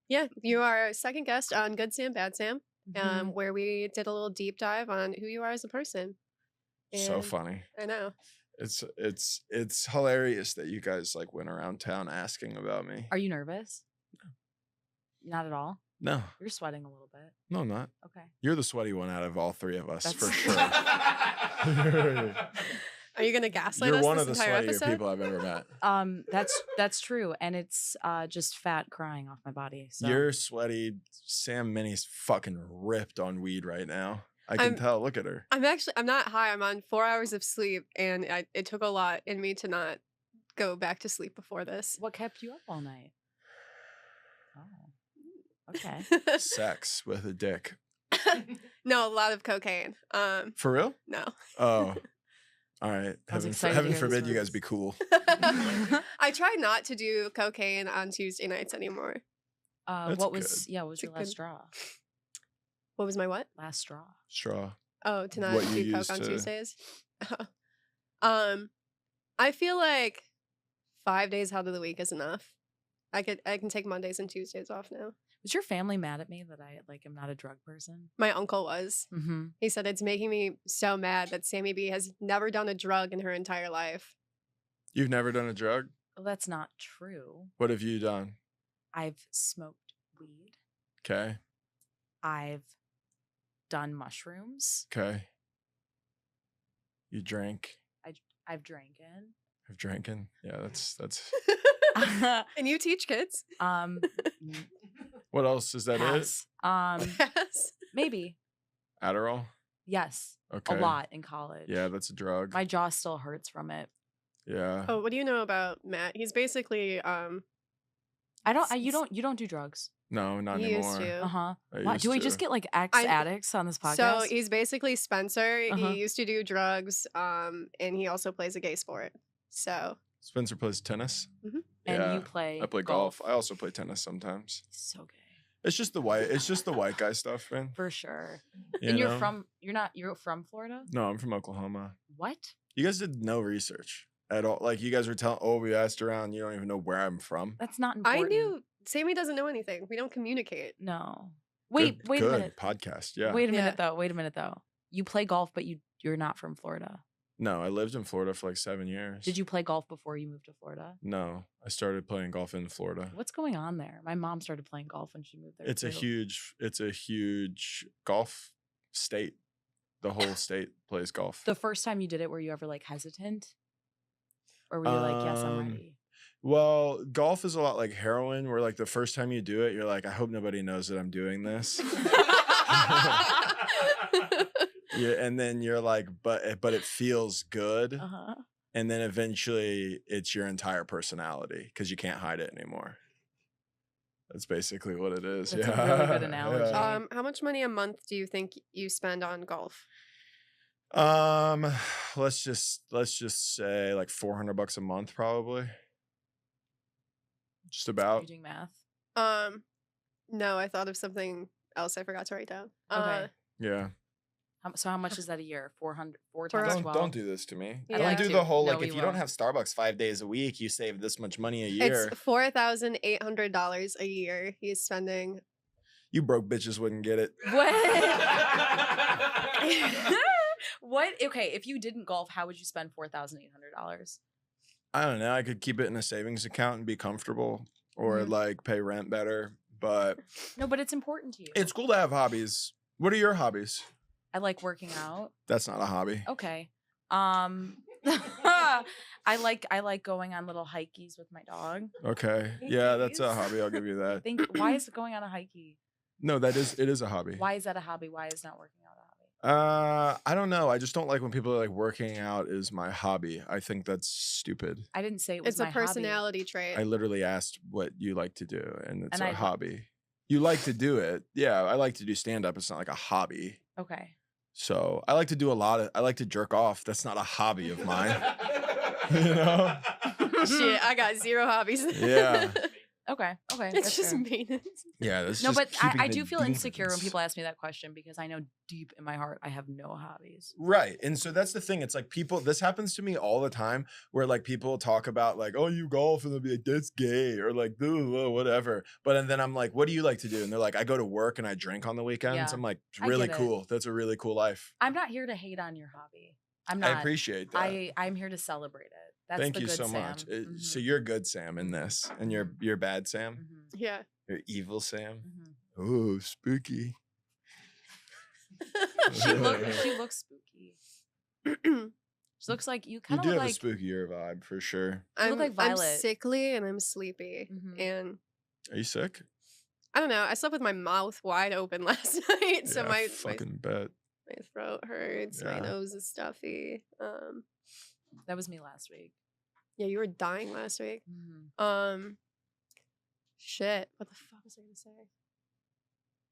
Yeah, you are our second guest on Good Sam, Bad Sam, Mhm. where we did a little deep dive on who you are as a person. So And funny. I know. It's hilarious that you guys like went around town asking about me. Are you nervous? Not at all. No, You're sweating a little bit. no, I'm not. Okay. You're the sweaty one out of all three of us, for That's- sure. Are you gonna gaslight You're us one this of the entire sweatier episode? people I've ever met. That's true, and it's just fat crying off my body. So. You're sweaty. Sam Minnie's fucking ripped on weed right now. I can I'm- tell. Look at her. I'm not high. I'm on 4 hours of sleep, and it took a lot in me to not go back to sleep before this. What kept you up all night? Oh, okay. Sex with a dick. No, a lot of cocaine. For real? No. Oh. All right. I was Heaven, excited to heaven hear the forbid you guys stories. be cool. I try not to do cocaine on Tuesday nights anymore. That's what was good. what was It's a your last good- straw? What was my what? Last straw. Straw. Oh, to not What you do coke used on to- Tuesdays. I feel like 5 days out of the week is enough. I can take Mondays and Tuesdays off now. Was your family mad at me that I am not a drug person? My uncle was. Mm-hmm. He said it's making me so mad that Sammy B has never done a drug in her entire life. You've never done a drug? Well, that's not true. What have you done? I've smoked weed. Okay. I've done mushrooms. Okay. You drank. I've dranken. Have drinking. Yeah, that's. And you teach kids. Mm, What else is that? pass. Yes. Maybe. Adderall. Yes. Okay. A lot in college. Yeah, that's a drug. My jaw still hurts from it. Yeah. Oh, what do you know about Matt? He's basically You don't do drugs. No, not he anymore. used to. Uh-huh. I Why, used do we to. just get like ex addicts on this podcast? So he's basically Spencer. Uh-huh. He used to do drugs, and he also plays a gay sport. So Spencer plays tennis. and yeah, you play I play golf. I also play tennis sometimes. So gay. It's just the white guy stuff, man. For sure. You And know? you're from Florida? No, I'm from Oklahoma. What? You guys did no research at all. Like you guys were telling, oh, we asked around. You don't even know where I'm from. That's not I important. knew Sammy doesn't know anything. We don't communicate. No. Wait a Good minute. podcast. Yeah. Wait a Yeah. minute though. You play golf, but you're not from Florida. No, I lived in Florida for like 7 years. Did you play golf before you moved to Florida? No, I started playing golf in Florida. What's going on there? My mom started playing golf when she moved there. It's a huge golf state. The whole state plays golf. The first time you did it, were you ever like hesitant? Or were you like, yes, I'm ready? Well, golf is a lot like heroin, where like the first time you do it, you're like, I hope nobody knows that I'm doing this. Yeah, and then you're like, but it feels good. Uh-huh. And then eventually it's your entire personality because you can't hide it anymore. That's basically what it is. That's a yeah. really good analogy. Yeah. How much money a month do you think you spend on golf? Let's just say like $400 a month, probably. Just Are about. you doing math? No, I thought of something else I forgot to write down. Okay. Yeah. So how much is that a year? 4 times Don't- 12? Don't do this to me. Yeah. Don't I'd do like the to. whole No, like we if you don't won't. have Starbucks 5 days a week, you save this much money a year. It's $4,800 a year he's spending. You broke bitches wouldn't get it. What? What? Okay, if you didn't golf, how would you spend $4,800? I don't know. I could keep it in a savings account and be comfortable, or Mhm. like pay rent better. But No, but it's important to you. it's cool to have hobbies. What are your hobbies? I like working out. That's not a hobby. Okay. I like going on little hikeys with my dog. Okay. Hey, Yeah, that's a Keys. hobby. I'll give you that. Why is going on a hikey? No, it is a hobby. Why is that a hobby? Why is not working out a hobby? I don't know. I just don't like when people are like working out is my hobby. I think that's stupid. I didn't say it was It's a my hobby. personality trait. I literally asked what you like to do, and it's And a I- hobby. You like to do it. Yeah, I like to do stand up. It's not like a hobby. Okay. So I like to do I like to jerk off. That's not a hobby of mine. You know? Shit, I got zero hobbies. Yeah. Okay. It's That's just fair. maintenance. Yeah, that's No, just but keeping I the do feel insecure when demons. people ask me that question because I know deep in my heart I have no hobbies. Right. And so that's the thing. It's like people, this happens to me all the time where like people talk about like, oh, you golf, and they'll be like, that's gay, or like, whatever. But and then I'm like, what do you like to do? And they're like, I go to work and I drink on the weekends. Yeah, I'm like, it's I really get it. cool. That's a really cool life. I'm not here to hate on your hobby. I'm I not. appreciate that. I'm here to celebrate it. That's Thank the you good so Sam. much. So you're good Sam in this, and you're bad Sam. Mhm. Yeah. You're evil Sam. Mhm. Oh, spooky. She looks spooky. She looks like you You kind do of have like a spookier vibe for sure. You look like I'm Violet. sickly and I'm sleepy. Mhm. And Are you sick? I don't know. I slept with my mouth wide open last night. So Yeah, my fucking bet. throat hurts. My Yeah. nose is stuffy. that was me last week. Yeah, you were dying last week. Mhm. Shit. What the fuck was I gonna say?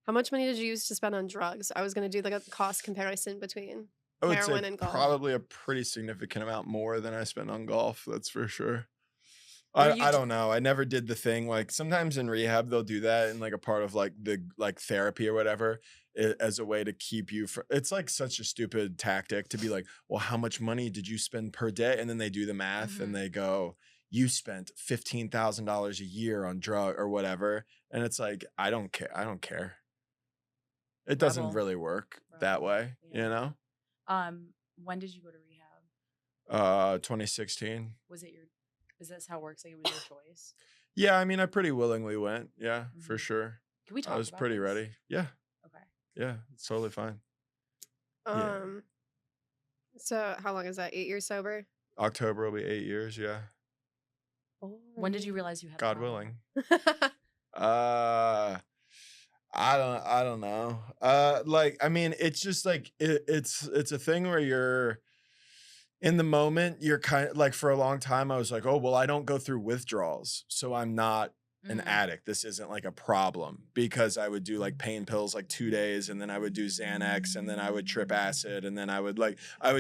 How much money did you use to spend on drugs? I was gonna do like a cost comparison between I would heroin say and golf. probably a pretty significant amount more than I spend on golf. That's for sure. Were you I don't know. I never did the thing. Like sometimes in rehab they'll do that in like a part of like the like therapy or whatever as a way to keep you from. It's like such a stupid tactic to be like, well, how much money did you spend per day? And then they do the math Mhm. and they go, you spent $15,000 a year on drug or whatever. And it's like, I don't care. I don't care. It doesn't Rebel. really work that Rebel. way, Yeah. you know? When did you go to rehab? 2016. Is this how it works? Like it was your choice? Yeah, I mean, I pretty willingly went. Yeah, for Mhm. sure. Can we talk I was about pretty this? ready. Yeah, Okay. yeah, it's totally fine. So how long is that? 8 years sober? October will be 8 years. Yeah, When did you realize you had a God problem? willing. I don't know. Like, I mean, it's just like it's a thing where you're in the moment. You're kind of like for a long time. I was like, oh well, I don't go through withdrawals, so I'm not an Mhm. addict. This isn't like a problem because I would do like pain pills like 2 days and then I would do Xanax and then I would trip acid and then I would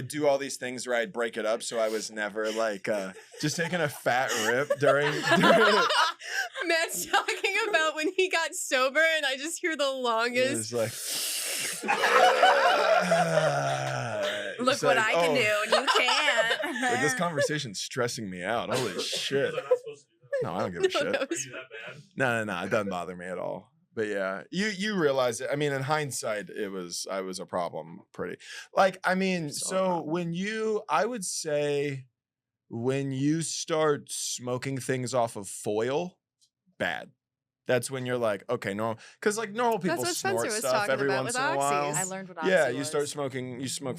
do all these things where I'd break it up. So I was never like just taking a fat rip during Matt's talking about when he got sober and I just hear the longest. it's like Look it's what like, I can oh, do and you can't. like, this conversation's stressing me out. Holy shit. Was I not supposed to do that? No, I don't give a shit. that Are was- you that bad? No, it doesn't bother me at all. But yeah, you realize it. I mean, in hindsight, I was a problem pretty. Like, I mean, Still a so problem. I would say when you start smoking things off of foil, bad. That's when you're like, okay, normal. Because like normal people That's what Spencer snort was stuff talking every about once with in a while. oxys. I learned what Yeah, oxy you start was. smoking, you smoke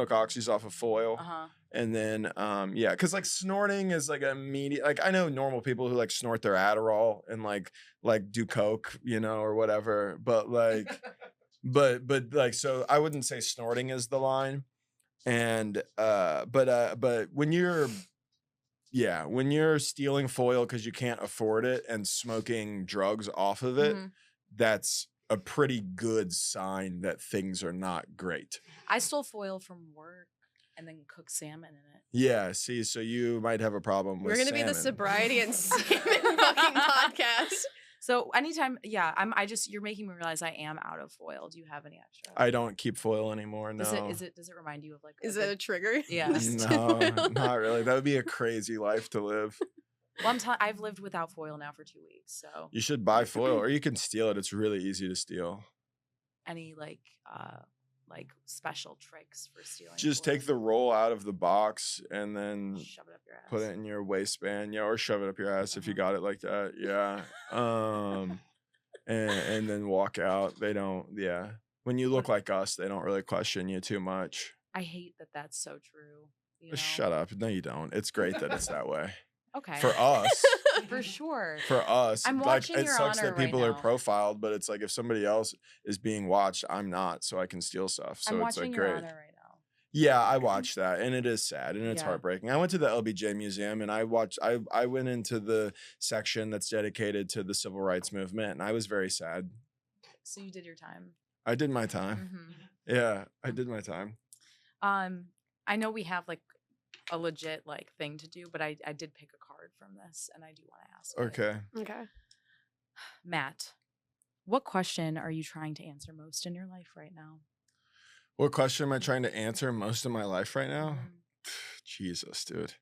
oxys off of foil. Uh-huh. And then yeah, because like snorting is like immediate. Like I know normal people who like snort their Adderall and like do coke, you know, or whatever. But like, but like, so I wouldn't say snorting is the line. And but when you're stealing foil because you can't afford it and smoking drugs off of it, Mhm. that's a pretty good sign that things are not great. I stole foil from work and then cooked salmon in it. Yeah, see, so you might have a problem with We're gonna be the salmon. sobriety and salmon fucking podcast. So anytime, you're making me realize I am out of foil. Do you have any extra? I don't keep foil anymore. No, Does it remind you of like? Is a it good- a trigger? Yeah. no, not really. That would be a crazy life to live. Well, I've lived without foil now for 2 weeks. So You should buy foil, or you can steal it. It's really easy to steal. any like special tricks for stealing? Just foil? take the roll out of the box and then Shove it up your ass. put it in your waistband, yeah, or shove it up your ass if you got it like that, yeah. And then walk out. They don't, yeah. When you look like us, they don't really question you too much. I hate that that's so true. You know? Shut up. No, you don't. It's great that it's that way. Okay. For us. For sure. For us, I'm like watching it Your sucks Honor that right people are now. profiled, but it's like if somebody else is being watched, I'm not, so I can steal stuff. So I'm it's watching like Your great. Honor right now. Yeah, I watched that, and it is sad and it's Yeah. heartbreaking. I went to the LBJ Museum and I went into the section that's dedicated to the civil rights movement, and I was very sad. So you did your time. I did my time. Mhm. Yeah, I did my time. I know we have like a legit like thing to do, but I did pick a card from this, and I do want to ask. it. Okay. Okay. Matt, what question are you trying to answer most in your life right now? What question am I trying to answer most in my life right now? Mhm. Jesus, dude.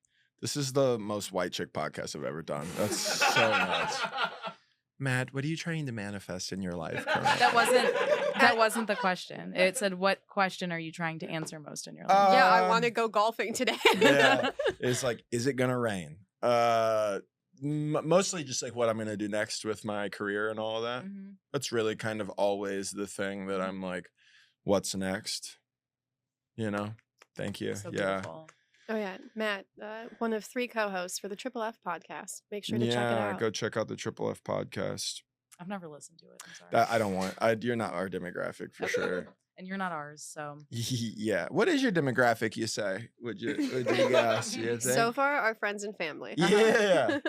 This is the most white chick podcast I've ever done. That's so nuts. Matt, what are you trying to manifest in your life currently? That wasn't the question. It said, what question are you trying to answer most in your life? Yeah, I want to go golfing today. Yeah. It's like, is it gonna rain? Mostly just like what I'm gonna do next with my career and all of that. Mhm. That's really kind of always the thing that I'm like, what's next? You know? Thank you. So yeah. beautiful. Oh yeah, Matt, one of 3 co-hosts for the Triple F podcast. Make sure to check it out. Go check out the Triple F podcast. I've never listened to it. I'm sorry. I don't want. You're not our demographic for sure. And you're not ours, so. Yeah. What is your demographic? You say? Would you guess? You think? So far, our friends and family. Yeah.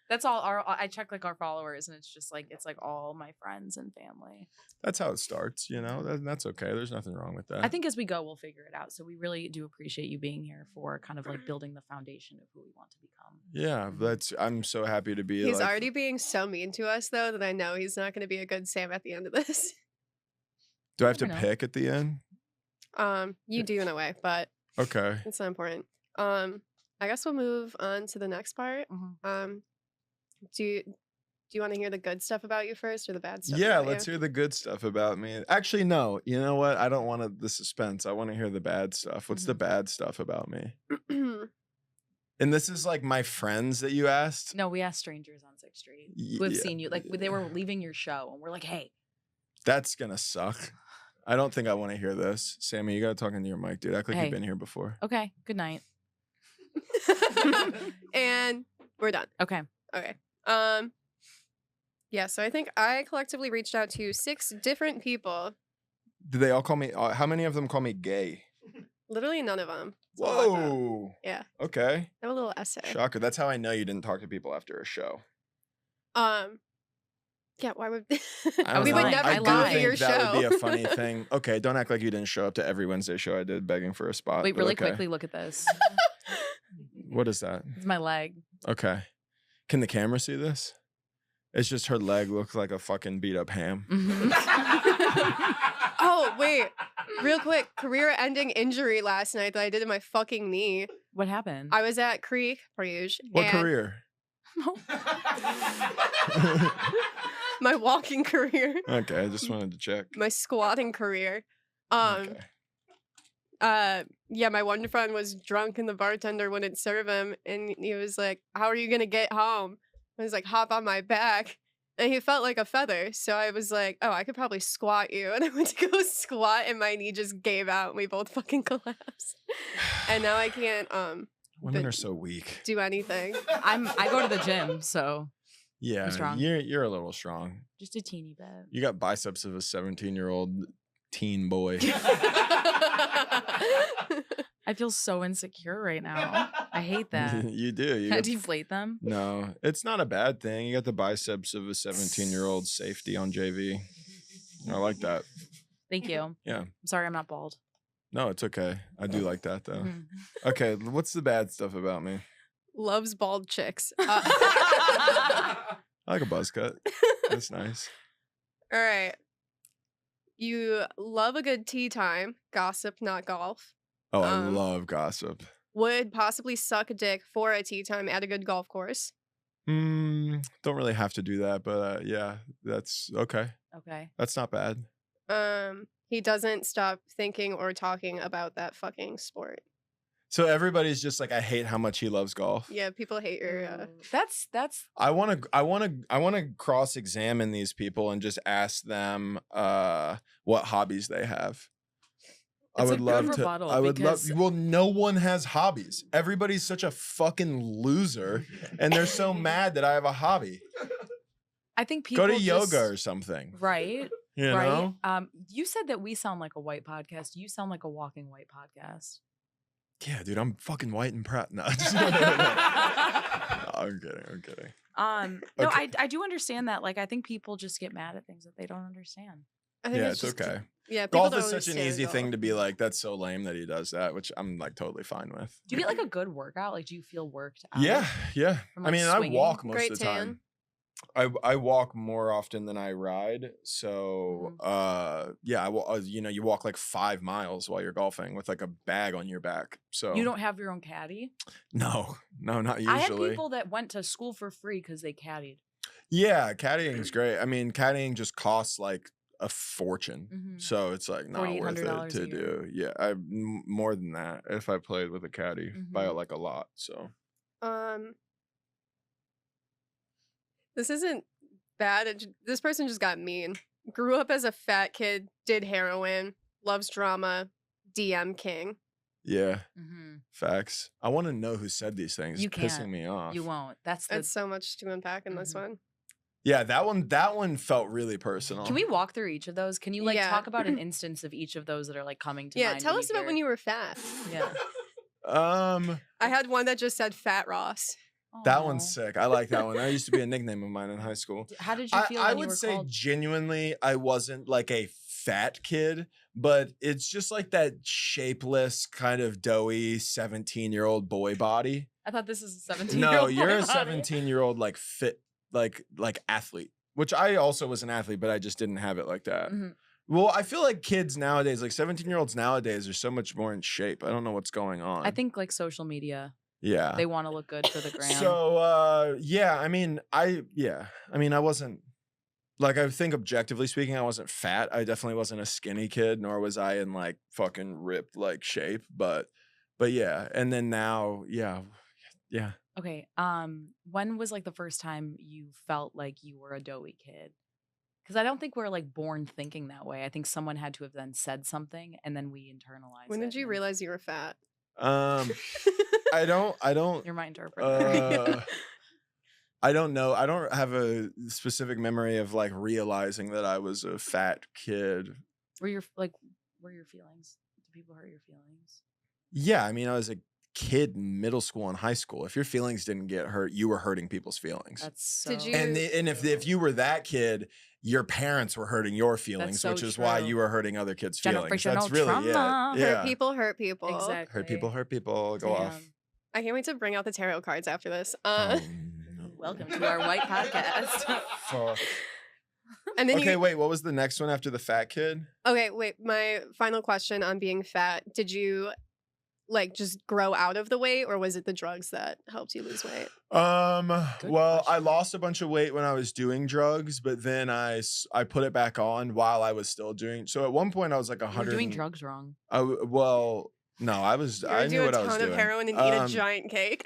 That's all I check like our followers and it's like all my friends and family. That's how it starts, you know. That's okay. There's nothing wrong with that. I think as we go, we'll figure it out. So we really do appreciate you being here for kind of like building the foundation of who we want to become. Yeah, I'm so happy to be. He's already being so mean to us though that I know he's not going to be a good Sam at the end of this. Do I have to never know. pick at the end? You do in a way, but Okay. it's not important. I guess we'll move on to the next part. Mhm. Do you want to hear the good stuff about you first or the bad stuff? Yeah, about let's you? hear the good stuff about me. Actually, no. You know what? I don't want the suspense. I want to hear the bad stuff. What's the bad stuff about me? And this is like my friends that you asked. No, we asked strangers on 6th Street who have seen you. Like they were leaving your show and we're like, hey. That's gonna suck. I don't think I want to hear this. Sammy, you gotta talk into your mic, dude. Act like you've been here before. Okay, good night. And we're done. Okay. Okay. Yeah, so I think I collectively reached out to 6 different people. Do they all call me? How many of them call me gay? Literally none of them. That's all I thought. Whoa. Yeah. Okay. I have a little essay. Shocker. That's how I know you didn't talk to people after a show. Yeah, why would I we don't would know. never I go do to think your that show. would be a funny thing. Okay, don't act like you didn't show up to every Wednesday show I did begging for a spot. Wait, but really okay. quickly look at this. What is that? It's my leg. Okay. Can the camera see this? It's just her leg looks like a fucking beat up ham. Oh, wait. Real quick, career-ending injury last night that I did in my fucking knee. What happened? I was at Creek, Bruges. What and career? My walking career. Okay, I just wanted to check. My squatting career. Okay. Yeah, my one friend was drunk and the bartender wouldn't serve him. And he was like, how are you going to get home? I was like, hop on my back. And he felt like a feather. So I was like, oh, I could probably squat you. And I went to go squat and my knee just gave out and we both fucking collapsed. And now I can't Women are so weak. do anything. I go to the gym, so Yeah, strong. you're a little strong. just a teeny bit. You got biceps of a 17-year-old teen boy. I feel so insecure right now. I hate that. You do. You Can I got- deflate them? No, it's not a bad thing. You got the biceps of a 17-year-old safety on JV. I like that. Thank you. Yeah. I'm sorry I'm not bald. No, it's okay. I do like that though. Mhm. Okay, what's the bad stuff about me? Loves bald chicks. I like a buzz cut. That's nice. All right. You love a good tea time. Gossip, not golf. Oh, I Um, love gossip. Would possibly suck a dick for a tea time at a good golf course. Don't really have to do that, but yeah, that's okay. Okay. That's not bad. He doesn't stop thinking or talking about that fucking sport. So everybody's just like, I hate how much he loves golf. Yeah, people hate your. That's I want to cross-examine these people and just ask them what hobbies they have. I It's a would good love to. rebuttal I would love. because- Well, no one has hobbies. Everybody's such a fucking loser, and they're so mad that I have a hobby. I think people Go to just- yoga or something. Right. You right. know? You said that we sound like a white podcast. You sound like a walking white podcast. Yeah, dude, I'm fucking white and proud. No, no, I'm kidding. I'm kidding. No, Okay. I do understand that. Like, I think people just get mad at things that they don't understand. I think Yeah, it's just- okay. Yeah, people Golf don't is such an understand easy thing golf. to be like, that's so lame that he does that, which I'm like totally fine with. Do you get like a good workout? Like, do you feel worked out? Yeah, yeah. From, I like, mean, swinging? I walk most Great of the time. tan. I walk more often than I ride. So yeah, you walk like 5 miles while you're golfing with like a bag on your back. So You don't have your own caddy? no, not I had usually. people that went to school for free because they caddied. Yeah, caddying's great. I mean, caddying just costs like a fortune. So it's like not worth it $4,800 to a year. do. Yeah, more than that if I played with a caddy by like a lot. So This isn't bad. This person just got mean. Grew up as a fat kid, did heroin, loves drama, DM king. yeah, facts. I want to know who said these things. You It's pissing can't. me off. You won't. That's so much to unpack in this one. Yeah, that one felt really personal. Can we walk through each of those? Can you like Yeah. talk about an instance of each of those that are like coming to mind? Yeah, tell us about when you were fat. Yeah. I had one that just said Fat Ross. That one's Aw. sick. I like that one. That used to be a nickname of mine in high school. How did you feel I when you would were say called? genuinely, I wasn't like a fat kid, but it's just like that shapeless, kind of doughy 17-year-old boy body. I thought this is a 17-year-old. No, you're a boy body. 17-year-old like fit, like athlete, which I also was an athlete, but I just didn't have it like that. Well, I feel like kids nowadays, like 17-year-olds nowadays, are so much more in shape. I don't know what's going on. I think like social media. Yeah. They want to look good for the gram. So yeah, I mean, I wasn't, like, I think objectively speaking, I wasn't fat. I definitely wasn't a skinny kid, nor was I in like fucking ripped like shape. But yeah. And then now, yeah. Okay. When was like the first time you felt like you were a doughy kid? Because I don't think we're like born thinking that way. I think someone had to have then said something and then we internalized When it. did you realize you were fat? I don't You're my interpreter. I don't know. I don't have a specific memory of like realizing that I was a fat kid. Were your feelings? Do people hurt your feelings? Yeah, I mean, I was a kid in middle school and high school. If your feelings didn't get hurt, you were hurting people's feelings. That's so. Did you- And if you were that kid, your parents were hurting your feelings, so which is why true. you were hurting other kids' feelings. Generational That's really trauma. it. Yeah. Hurt people hurt people. Exactly. Hurt people. Go off. Damn. I can't wait to bring out the tarot cards after this. No. Welcome to our white podcast. Fuck. And then Okay, wait. What was the next one after the fat kid? Okay, wait. My final question on being fat. Did you like just grow out of the weight, or was it the drugs that helped you lose weight? Well, I lost a bunch of weight when I was doing drugs, but then I put it back on while I was still doing. So at one point I was like You were 100. doing drugs wrong. Well, no, I knew Do what a I was ton doing. of heroin and eat a giant cake.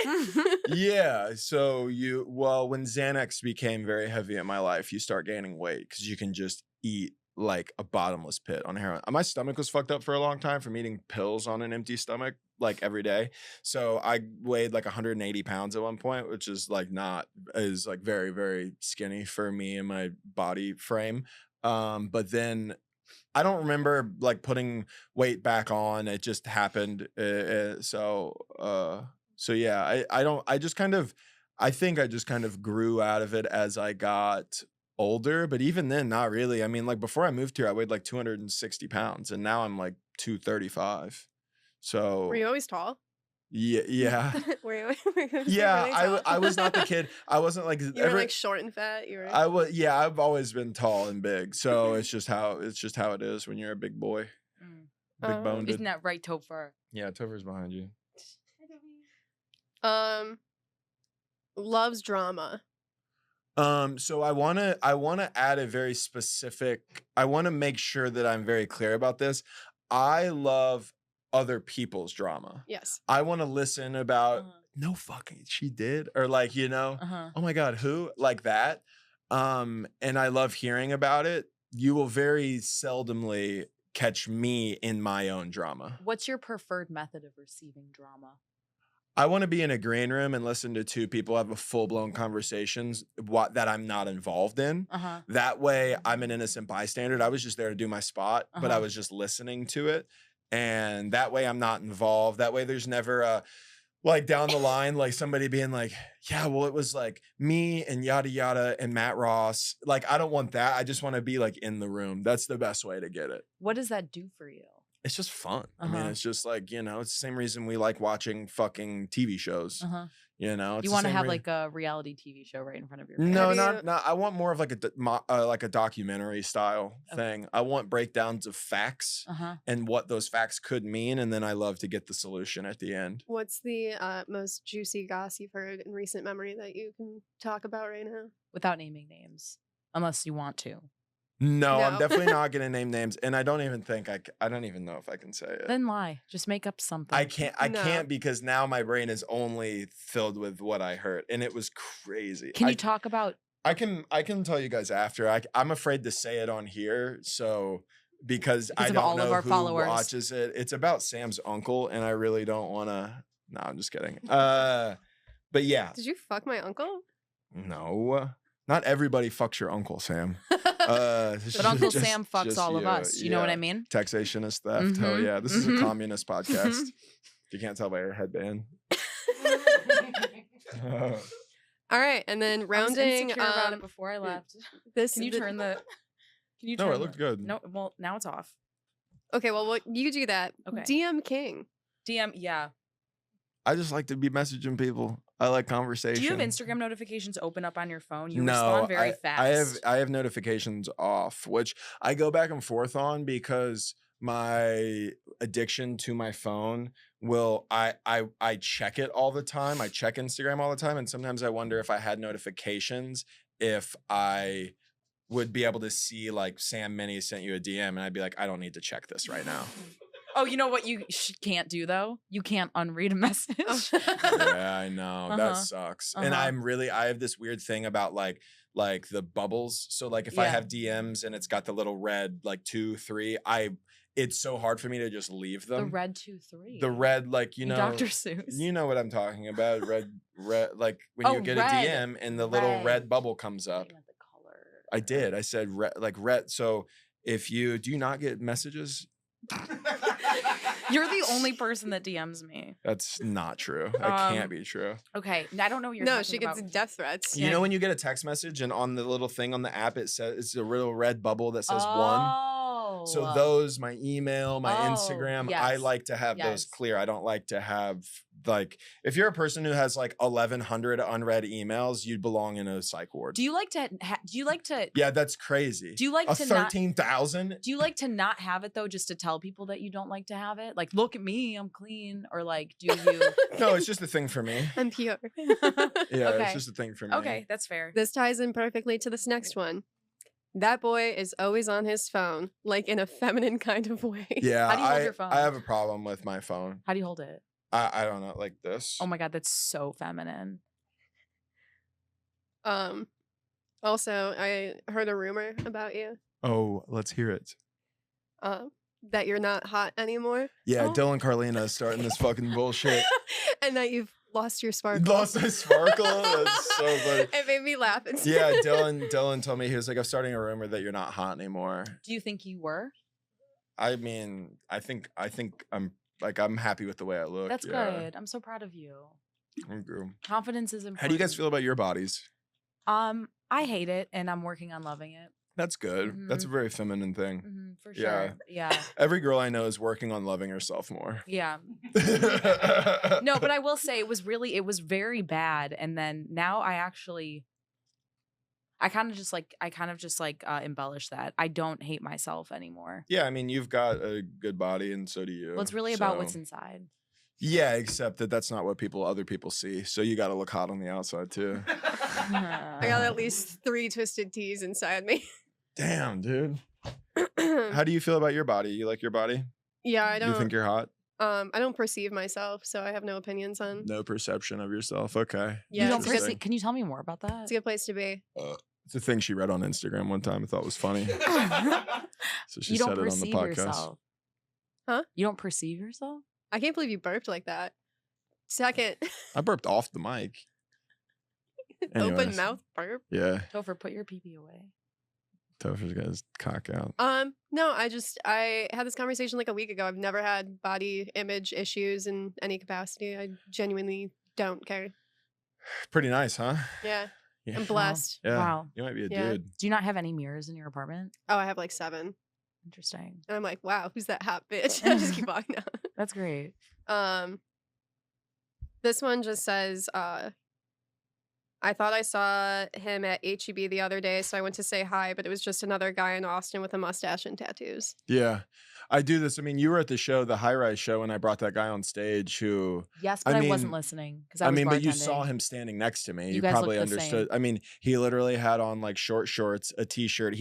Yeah. So when Xanax became very heavy in my life, you start gaining weight because you can just eat like a bottomless pit on heroin. My stomach was fucked up for a long time from eating pills on an empty stomach like every day. So I weighed like 180 pounds at one point, which is like very, very skinny for me and my body frame. But then I don't remember like putting weight back on. It just happened. So yeah, I think I just kind of grew out of it as I got older, but even then, not really. I mean, like before I moved here, I weighed like 260 pounds and now I'm like 235. So Were you always tall? yeah. Were you really Yeah, tall? I was not the kid. I wasn't like You were like short and fat. You were. I've always been tall and big. So it's just how it is when you're a big boy. Big boned. Isn't that right, Topher? Yeah, Topher's behind you. Loves drama. So I wanna add a very specific, I wanna make sure that I'm very clear about this. I love other people's drama. Yes. I want to listen about no fucking she did, or like, oh my God, who, like that. And I love hearing about it. You will very seldomly catch me in my own drama. What's your preferred method of receiving drama? I want to be in a green room and listen to two people have a full-blown conversations that I'm not involved in. That way I'm an innocent bystander. I was just there to do my spot, but I was just listening to it. And that way I'm not involved. That way there's never like down the line, like somebody being like, yeah, well, it was like me and yada yada and Matt Ross. Like, I don't want that. I just want to be like in the room. That's the best way to get it. What does that do for you? it's just fun. I mean, Uh-huh. it's just like, you know, it's the same reason we like watching fucking TV shows. Uh-huh. You know, it's You the want to same have rea- like a reality TV show right in front of your face. No, Have not you- not. I want more of like like a documentary style thing. I want breakdowns of facts Uh-huh. and what those facts could mean, and then I love to get the solution at the end. What's the most juicy goss you've heard in recent memory that you can talk about right now? Without naming names, unless you want to. No, I'm No. definitely not gonna name names, and I don't even think I don't even know if I can say it. Then lie. Just make up something. I can't. I No. can't because now my brain is only filled with what I heard, and it was crazy. Can you talk about? I can tell you guys after. I'm afraid to say it on here, so because I of don't all know of our who followers. watches it. It's about Sam's uncle, and I really don't want to. No, I'm just kidding. But yeah, Did you fuck my uncle? no, not everybody fucks your uncle, Sam. But Uncle Sam fucks just all of you, us. You know what I yeah. mean? Taxation is theft. Hell Mhm, yeah, this is a mhm, communist podcast. mhm. You can't tell by your headband. All right, and then I was rounding insecure about it before I left. this. Can you the- turn the? Can you No, turn it looked the- good. No, well now it's off. Okay, well, what you do that. Okay. DM King. DM, yeah. I just like to be messaging people. I like conversation. Do you have Instagram notifications open up on your phone? You No, respond very fast. I have notifications off, which I go back and forth on because my addiction to my phone will I check it all the time. I check Instagram all the time, and sometimes I wonder if I had notifications, if I would be able to see like Sam Minney sent you a DM, and I'd be like, I don't need to check this right now. Oh, you know what you can't do though? You can't unread a message. Yeah, I know. That Uh-huh. sucks. And Uh-huh. I have this weird thing about like the bubbles. So like if I Yeah. have DMs and it's got the little red like 2, 3, it's so hard for me to just leave The them. red 2-3. The red, like, you know, Dr. Seuss. you know what I'm talking about. Red, like when you Oh, get red. a DM and the little red Red. bubble comes I up. meant the color. I did. I said like red. So if do you not get messages? You're the only person that DMs me. That's not true. That can't Um, be true. Okay, I don't know what you're No, talking she gets about. death threats. You know when you get a text message and on the little thing on the app it says it's a little red bubble that says one. So those, my email, my Oh, Instagram, I yes. like to have those Yes. clear. I don't like to have like if you're a person who has like 1,100 unread emails, you'd belong in a psych ward. Do you like to? Do you like to? Yeah, that's crazy. Do you like a to not? 13,000? Do you like to not have it though, just to tell people that you don't like to have it? Like, look at me, I'm clean, or like, do you? No, it's just a thing for me. I'm pure. Yeah, Okay. it's just a thing for me. Okay, that's fair. This ties in perfectly to this next one. That boy is always on his phone, like in a feminine kind of way. Yeah, How do you hold your phone? I have a problem with my phone. How do you hold it? I don't know, like this. Oh my god, that's so feminine. Also, I heard a rumor about you. Oh, let's hear it. That you're not hot anymore. Yeah, Oh. Dylan Carlina is starting this fucking bullshit. And that you've lost your sparkle. Lost my sparkle. That's so funny. It made me laugh. Yeah, Dylan told me, he was like, I'm starting a rumor that you're not hot anymore. Do you think you were? I mean, I think I'm happy with the way I look. That's yeah. good. I'm so proud of you. Thank you. Confidence is important. How do you guys feel about your bodies? I hate it, and I'm working on loving it. That's good. That's a very feminine thing. For Yeah. sure. Yeah. Every girl I know is working on loving herself more. Yeah. No, but I will say it was very bad, and then now I kind of just embellish that. I don't hate myself anymore. Yeah, I mean, you've got a good body, and so do you. Well, it's really about so- what's inside. Yeah, except that that's not what other people see. So you got to look hot on the outside too. I got at least 3 twisted T's inside me. Damn, dude. How do you feel about your body? You like your body? Yeah, I You don't. think you're hot? I don't perceive myself, so I have no opinions on. No perception of yourself. Okay. Yeah, You don't it's a good- Interesting. Can you tell me more about that? It's a good place to be. It's a thing she read on Instagram one time. I thought was funny. So she You don't said it on the perceive podcast. yourself. Huh? You don't perceive yourself? I can't believe you burped like that. Second, I burped off the mic. open Anyways. mouth burp. Yeah. Topher, put your pee away. Topher's got his cock out. No, I had this conversation like a week ago. I've never had body image issues in any capacity. I genuinely don't care. Pretty nice, huh? Yeah, Yeah. I'm blessed. Yeah. Wow. You might be a Yeah. dude. Do you not have any mirrors in your apartment? Oh, I have like 7. Interesting. And I'm like, wow, who's that hot bitch? I just keep walking down. That's great. This one just says, I thought I saw him at HEB the other day, so I went to say hi, but it was just another guy in Austin with a mustache and tattoos. Yeah. I do this. I mean, you were at the show, the High Rise show, and I brought that guy on stage who Yes, but I wasn't listening because I I was mean, but you bartending. saw him standing next to me. You You guys probably looked the understood. same. I mean, he literally had on like short shorts, a t-shirt.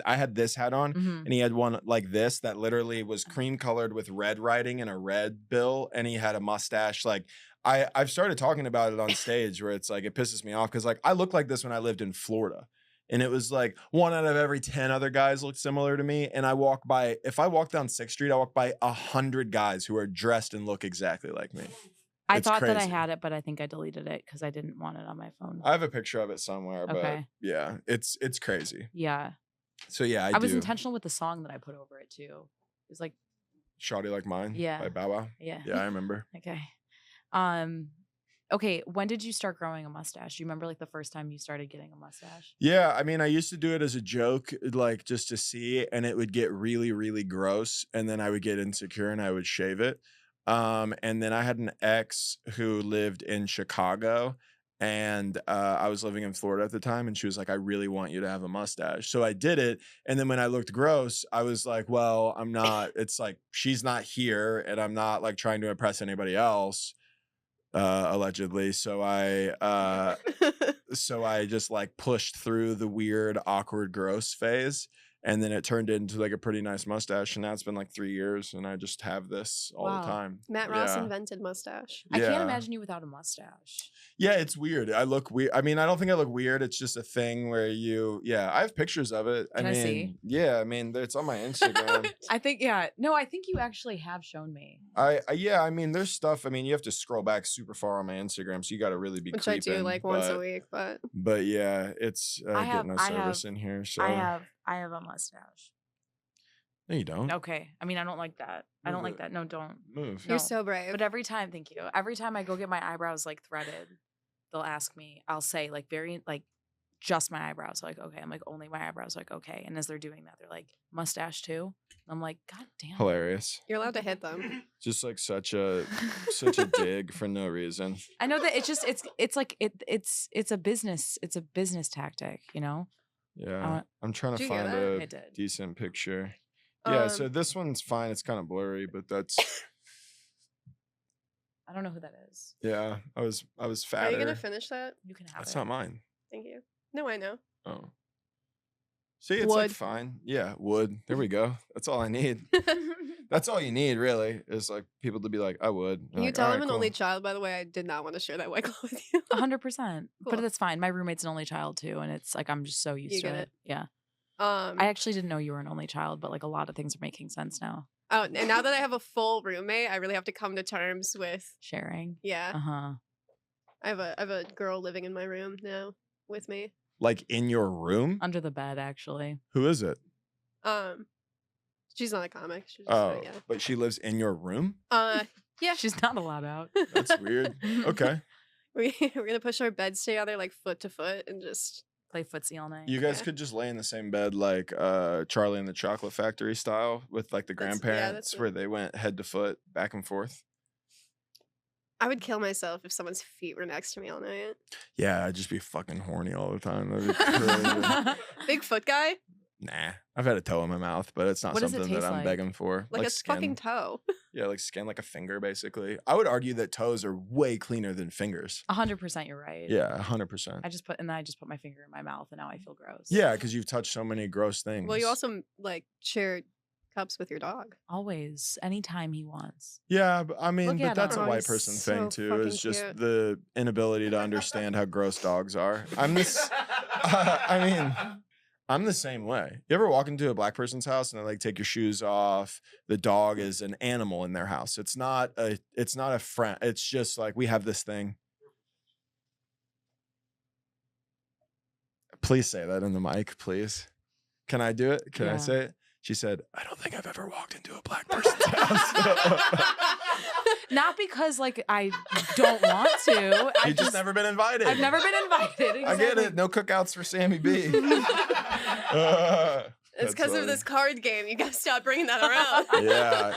I had this hat on, Mhm. and he had one like this that literally was cream colored with red writing and a red bill, and he had a mustache. Like I've started talking about it on stage where it's like it pisses me off because like I looked like this when I lived in Florida. And it was like 1 out of every 10 other guys looked similar to me. And if I walk down 6th Street, I walk by 100 guys who are dressed and look exactly like me. I It's thought that I crazy. had it, but I think I deleted it because I didn't want it on my phone. I have a picture of it somewhere, but Okay. yeah, it's crazy. Yeah. So yeah, I was do. intentional with the song that I put over it too. It was like, Shawty Like Mine Yeah. by Bow Wow. yeah. Yeah, I remember. Okay. Okay. When did you start growing a mustache? Do you remember like the first time you started getting a mustache? Yeah, I mean, I used to do it as a joke, like just to see, and it would get really, really gross, and then I would get insecure and I would shave it. And then I had an ex who lived in Chicago, and I was living in Florida at the time, and she was like, "I really want you to have a mustache." So I did it, and then when I looked gross, I was like, "Well, I'm not." It's like she's not here, and I'm not like trying to impress anybody else. Allegedly. So I just like pushed through the weird, awkward, gross phase. And then it turned into like a pretty nice mustache. And now it's been like 3 years and I just have this all the Wow. time. Matt Ross Yeah. invented mustache. I can't Yeah. imagine you without a mustache. Yeah, it's weird. I look weird. I mean, I don't think I look weird. It's just a thing where I have pictures of it. Can I mean, see? Yeah, I mean, it's on my Instagram. I think, yeah. No, I think you actually have shown me. I mean, there's stuff. I mean, you have to scroll back super far on my Instagram, so you got to really be Which I creeping. do like once a week, but But yeah, it's I have- getting no I service have- in here. So I have a mustache. no, you don't. Okay. I mean, I don't like that. I don't Move like it. that. No, don't. Move. you're No. so brave. But every time, thank you. Every time I go get my eyebrows like threaded, they'll ask me, I'll say like very like just my eyebrows. Like, okay. I'm like, only my eyebrows. Like, okay. And as they're doing that, they're like, mustache too. I'm like, God damn. Hilarious. You're allowed to hit them. Just like such a dig for no reason. I know that it's just it's like it's a business tactic, you know? Yeah, I'm trying to Did you hear find that? I a did. decent picture. Yeah, so Um, this one's fine. It's kind of blurry, but that's I don't know who that is. yeah. I was Are fatter. you gonna finish that? You can have That's it. not mine. Thank you. No, I know. Oh. See, it's like Wood. fine. Yeah, wood. There we go. That's all I need. That's all you need, really, is like people to be like, I would. Can I'm you like, tell "All I'm right, an cool." only child, by the way? I did not want to share that white claw with you. 100%. But Cool. that's fine. My roommate's an only child too, and it's like I'm just so used You to get it. it. Yeah. I I actually didn't know you were an only child, but like a lot of things are making sense now. oh, and now that I have a full roommate, I really have to come to terms with Sharing. yeah. Uh-huh. I have a girl living in my room now with me. Like in your room? Under the bed, actually. Who is it? She's not a comic. She's just, Oh, yeah. but she lives in your room? Yeah. She's not allowed out. That's weird. Okay. We're gonna push our beds together like foot to foot and just Play footsie all night. You guys Yeah. could just lay in the same bed like Charlie and the Chocolate Factory style with like the That's- yeah, grandparents that's where they went head to foot back and forth. I would kill myself if someone's feet were next to me all night. Yeah, I'd just be fucking horny all the time. That'd be crazy. Big foot guy? Nah, I've had a toe in my mouth, but it's not What does it something that taste I'm like? begging for. Like a skin. fucking toe. Yeah, like skin, like a finger, basically. I would argue that toes are way cleaner than fingers. 100% you're right. Yeah, 100%. I just put my finger in my mouth and now I feel gross. Yeah, because you've touched so many gross things. Well, you also like share cups with your dog. Always. Anytime he wants. Yeah, but, I mean, Look but at that's him. a Oh, white he's person so thing too. fucking Is just cute. the inability to understand how gross dogs are. I'm this. I mean, I'm the same way. You ever walk into a black person's house and they like take your shoes off? The dog is an animal in their house. It's not a friend. It's just like we have this thing. Please say that in the mic, please. Can I do it? Can I Yeah. say it? She said, I don't think I've ever walked into a black person's house. Not because like I don't want to. You just never been invited. I've never been invited. I get exactly. it. No cookouts for Sammy B. It's because of funny. this card game. You gotta stop bringing that around. Yeah.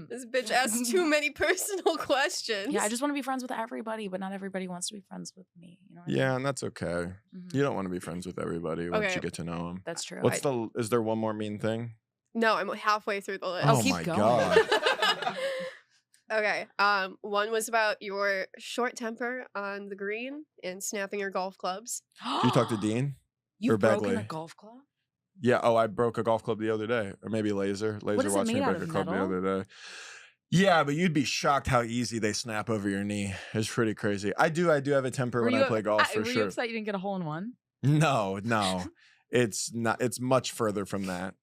This bitch asks too many personal questions. Yeah, I just want to be friends with everybody, but not everybody wants to be friends with me. You know what I Yeah, mean? and that's okay. You don't want to be friends with everybody once Okay. you get to know them. That's true. Is there one more mean thing? No, I'm halfway through the list. Oh, Oh keep my going. God. Okay. One was about your short temper on the green and snapping your golf clubs. Did you talk to Dean? You've or broken a Begley? golf club? Yeah. Oh, I broke a golf club the other day. Or maybe Laser. Laser is it watched me made out break a of, club the metal? other day. Yeah, but you'd be shocked how easy they snap over your knee. It's pretty crazy. I do have a temper when I play golf for were you sure. upset you didn't get a hole in one? No. It's not. It's much further from that.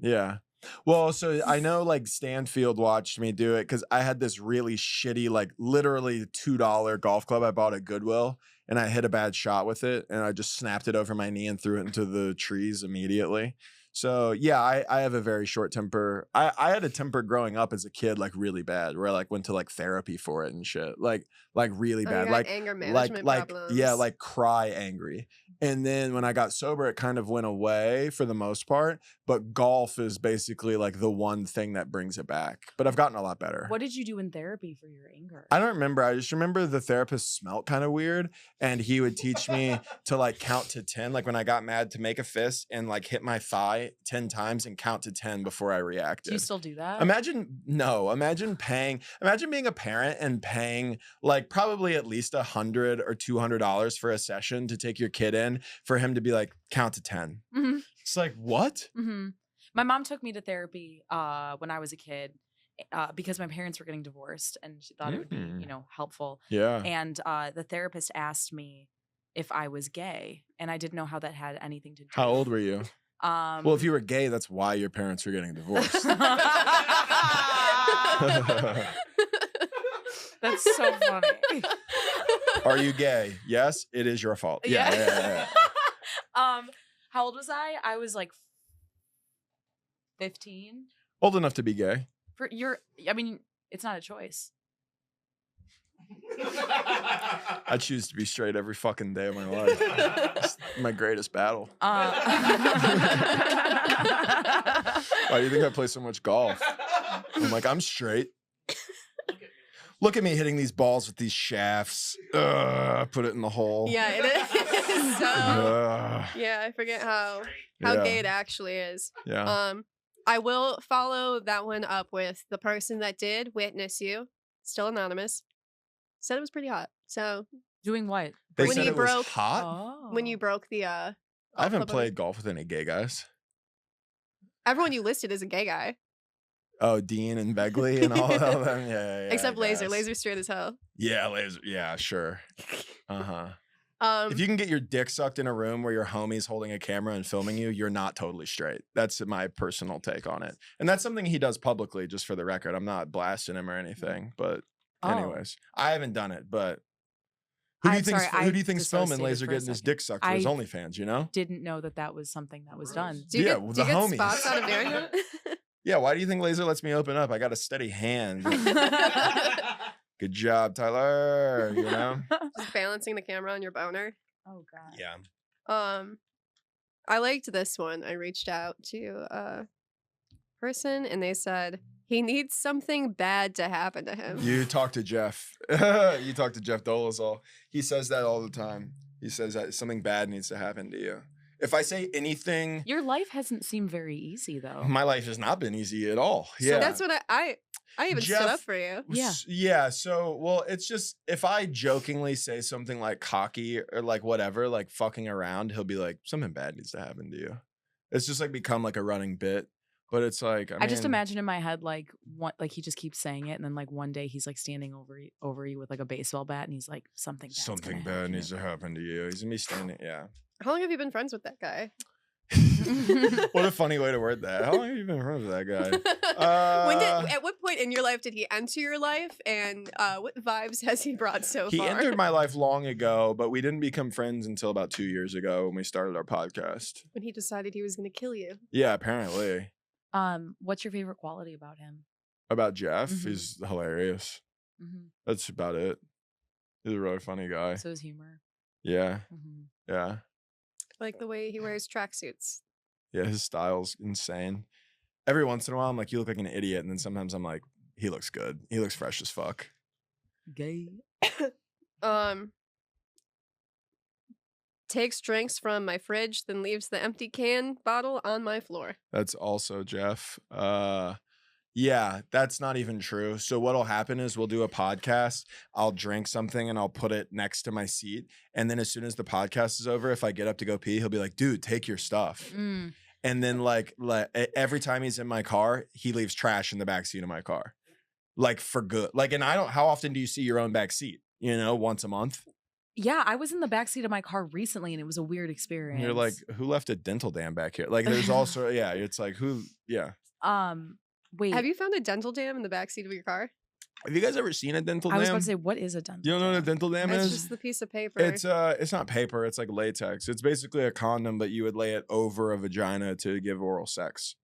Yeah. Well, so I know like Stanfield watched me do it because I had this really shitty, like literally $2 golf club I bought at Goodwill, and I hit a bad shot with it, and I just snapped it over my knee and threw it into the trees immediately. So yeah, I have a very short temper. I had a temper growing up as a kid, like really bad, where I like went to like therapy for it and shit, like really Oh, you bad, got like anger management yeah, problems. like cry angry. And then when I got sober, it kind of went away for the most part. But golf is basically like the one thing that brings it back. But I've gotten a lot better. What did you do in therapy for your anger? I don't remember. I just remember the therapist smelled kind of weird, and he would teach me to like count to 10. Like when I got mad, to make a fist and like hit my thigh 10 times and count to 10 before I reacted. Do you still do that? Imagine being a parent and paying like probably at least $100 or $200 for a session to take your kid in for him to be like, count to 10. Mm-hmm. It's like, what? Mm-hmm. My mom took me to therapy when I was a kid because my parents were getting divorced, and she thought it would be, helpful. Yeah. And the therapist asked me if I was gay, and I didn't know how that had anything to do. How old were you? Well, if you were gay, that's why your parents were getting divorced. That's so funny. Are you gay? Yes, it is your fault. Yeah. How old was I? I was like 15. Old enough to be gay. I mean, it's not a choice. I choose to be straight every fucking day of my life. It's my greatest battle. Why do you think I play so much golf? I'm like, I'm straight. Look at me hitting these balls with these shafts. Put it in the hole. Yeah, it is. So yeah, I forget how gay it actually is. Yeah. I will follow that one up with the person that did witness you, still anonymous, said it was pretty hot. So doing what? They when said you it was broke- hot. when you broke the I haven't club played golf with any gay guys. everyone you listed is a gay guy. Oh, Dean and Begley and all of them. Yeah. Except I Laser. guess. Laser's straight as hell. Yeah, Laser. Yeah, sure. Uh-huh. If you can get your dick sucked in a room where your homie's holding a camera and filming you, you're not totally straight. That's my personal take on it. And that's something he does publicly, just for the record. I'm not blasting him or anything. But anyways, I haven't done it. But who do you think's filming Laser getting his dick sucked for his OnlyFans, you know? Didn't know that was something that was done. do you the get homies. spots out of doing that? Yeah, why do you think Laser lets me open up? I got a steady hand. Good job, Tyler. You know? Just balancing the camera on your boner. Oh god. Yeah. I liked this one. I reached out to a person and they said he needs something bad to happen to him. You talk to Jeff. You talk to Jeff Dolezal. He says that all the time. He says that something bad needs to happen to you. If I say anything, Your life hasn't seemed very easy though. my life has not been easy at all. So Yeah. that's what I even stood Jeff- up for you. Yeah. Yeah. So, well, it's just if I jokingly say something like cocky or like whatever, like fucking around, he'll be like, something bad needs to happen to you. It's just like become like a running bit. But it's like, I just imagine in my head like he just keeps saying it, and then like one day he's like standing over you with like a baseball bat, and he's like, something bad needs to happen to you. He's gonna be standing. Yeah. How long have you been friends with that guy? What a funny way to word that. How long have you been friends with that guy? At what point in your life did he enter your life, and what vibes has he brought so He far? entered my life long ago, but we didn't become friends until about 2 years ago when we started our podcast. When he decided he was going to kill you. Yeah, apparently. What's your favorite quality about him? About Jeff, Mhm. he's hilarious. Mm-hmm. That's about it. He's a really funny guy. So his humor. Yeah, Mm-hmm. yeah. I like the way he wears tracksuits. Yeah, his style's insane. Every once in a while, I'm like, you look like an idiot. And then sometimes I'm like, he looks good. He looks fresh as fuck. Gay. Um, takes drinks from my fridge, then leaves the empty can bottle on my floor. That's also Jeff. Yeah, that's not even true. So what'll happen is we'll do a podcast. I'll drink something and I'll put it next to my seat. And then as soon as the podcast is over, if I get up to go pee, he'll be like, dude, take your stuff. Mm. And then like every time he's in my car, he leaves trash in the back seat of my car. Like for good. Like, and I don't, how often do you see your own back seat? You know, once a month? Yeah, I was in the backseat of my car recently and it was a weird experience. And you're like, who left a dental dam back here? Like there's also, yeah, it's like who, yeah. Wait. Have you found a dental dam in the backseat of your car? Have you guys ever seen a dental dam? I was about to say, what is a dental You don't know what a dam? dental dam It's is? just the piece of paper. It's not paper, it's like latex. It's basically a condom, but you would lay it over a vagina to give oral sex.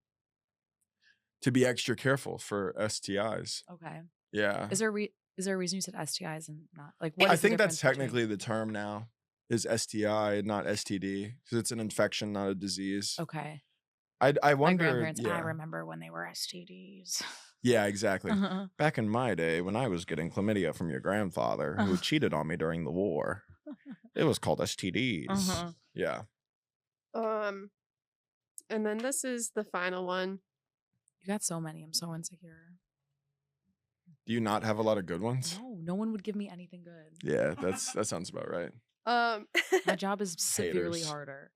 To be extra careful for STIs. Okay. Yeah. Is there a reason you said STIs and not like what? I is the think that's difference between- technically the term now. Is STI, not STD. Because it's an infection, not a disease. Okay. I My wonder. grandparents. I Yeah. remember when they were STDs. Yeah, exactly. Uh-huh. Back in my day, when I was getting chlamydia from your grandfather, who cheated on me during the war, it was called STDs. Uh-huh. Yeah. And then this is the final one. You got so many. I'm so insecure. Do you not have a lot of good ones? No one would give me anything good. Yeah, that sounds about right. My job is severely Haters. harder.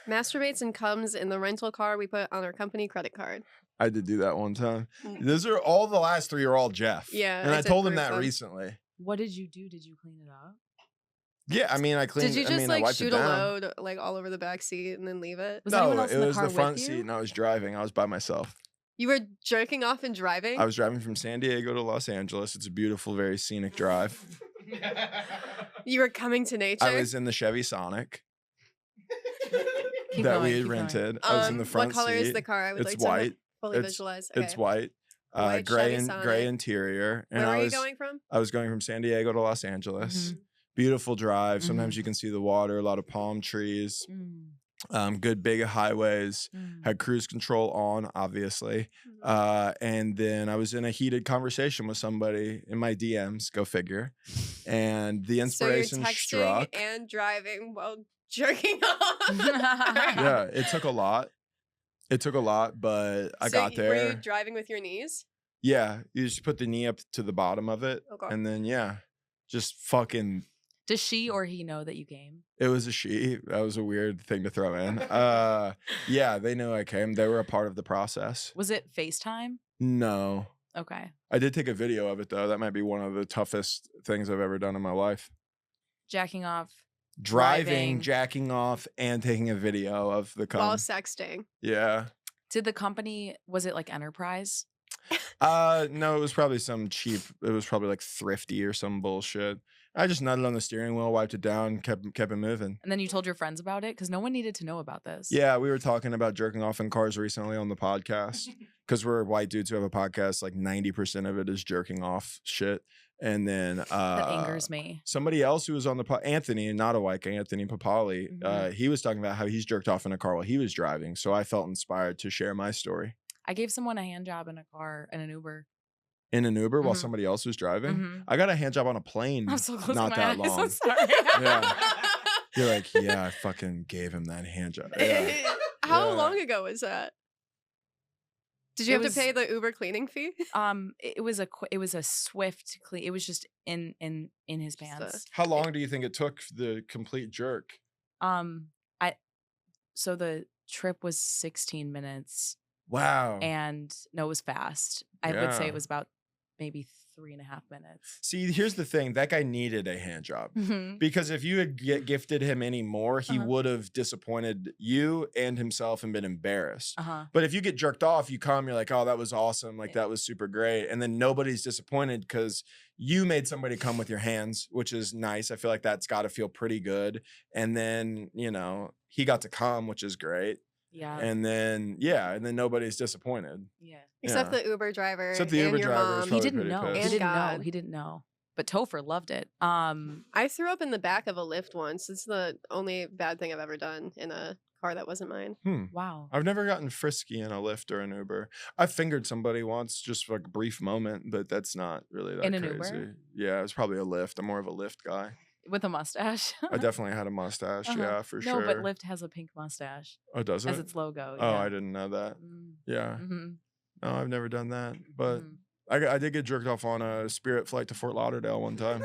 Masturbates and comes in the rental car we put on our company credit card. I did do that one time. Those are all the last three are all Jeff. Yeah, And I I did told him group that them. recently. What did you do? Did you clean it up? Yeah, I mean, I cleaned. Did you I just mean, I like wiped shoot it a down. load like all over the back seat and then leave it? Was anyone No, else it in the was car the front with seat, you? and I was driving. I was by myself. You were jerking off and driving? I was driving from San Diego to Los Angeles. It's a beautiful, very scenic drive. You were coming to nature? I was in the Chevy Sonic Keep that going, we had keep going. rented. I was in the front What color seat. is the car? I would It's like white. to fully It's- visualize. It's white. White Gray Chevy and gray Sonic. interior. And Where I were was you going from? I was going from San Diego to Los Angeles. Mhm. Beautiful drive. Sometimes Mhm. you can see the water, a lot of palm trees. Mm, Good big highways. mm. Had cruise control on, obviously. And then I was in a heated conversation with somebody in my DMs, go figure. And the inspiration so you're texting struck. and driving while jerking off. Yeah, it took a lot. It took a lot, but I got Were you there. driving with your knees? Yeah, you just put the knee up to the bottom of it. Okay. And then, yeah, just fucking, Does she or he know that you came? it was a she. That was a weird thing to throw in. Yeah, they knew I came. They were a part of the process. Was it FaceTime? No. Okay. I did take a video of it, though. That might be one of the toughest things I've ever done in my life. Jacking off. Driving, Driving. jacking off, and taking a video of the cum. While sexting. Yeah. Did the company, was it like Enterprise? No, it was probably some cheap. It was probably like Thrifty or some bullshit. I just nutted on the steering wheel, wiped it down, kept it moving. And then you told your friends about it? Because no one needed to know about this. Yeah, we were talking about jerking off in cars recently on the podcast because we're white dudes who have a podcast. Like 90% of it is jerking off shit. And then That angers me. somebody else who was on the Anthony, not a white guy, Anthony Papali, Mhm. he was talking about how he's jerked off in a car while he was driving. So I felt inspired to share my story. I gave someone a hand job in a car, in an Uber. In an Uber while Mhm. somebody else was driving. Mhm. I got a hand job on a plane. I'm so close Not to my that eyes. long. I'm sorry. Yeah. You're like, yeah, I fucking gave him that hand job. Yeah. How Yeah. long ago was that? Did you It have was- to pay the Uber cleaning fee? It was a swift clean. It was just in his Just a- pants. How long do you think it took the complete jerk? So the trip was 16 minutes, Wow. and no, it was fast. I would say Yeah. it was about maybe 3.5 minutes. See, here's the thing. That guy needed a hand job. Mhm. Because if you had gifted him any more, he Uh-huh. would have disappointed you and himself and been embarrassed. Uh-huh. But if you get jerked off, you come, you're like, oh, that was awesome. Like, Yeah. that was super great. And then nobody's disappointed because you made somebody come with your hands, which is nice. I feel like that's got to feel pretty good. And then, he got to come, which is great. Yeah. And then, and then nobody's disappointed. Yeah. Except Yeah. the Uber driver Except the and Uber your driver is mom. He probably didn't pretty know. He pissed. didn't know. God. He didn't know. but Topher loved it. I threw up in the back of a Lyft once. It's the only bad thing I've ever done in a car that wasn't mine. Wow. I've never gotten frisky in a Lyft or an Uber. I fingered somebody once, just for like a brief moment, but that's not really that In an crazy. Uber? Yeah, it was probably a Lyft. I'm more of a Lyft guy. With a mustache. I definitely had a mustache. Uh-huh. Yeah, for No, sure. but Lyft has a pink mustache Oh, does it? as its logo. Oh, Yeah. I didn't know that. Mm. Yeah. Mhm. No, I've never done that. But Mhm. I did get jerked off on a Spirit flight to Fort Lauderdale one time.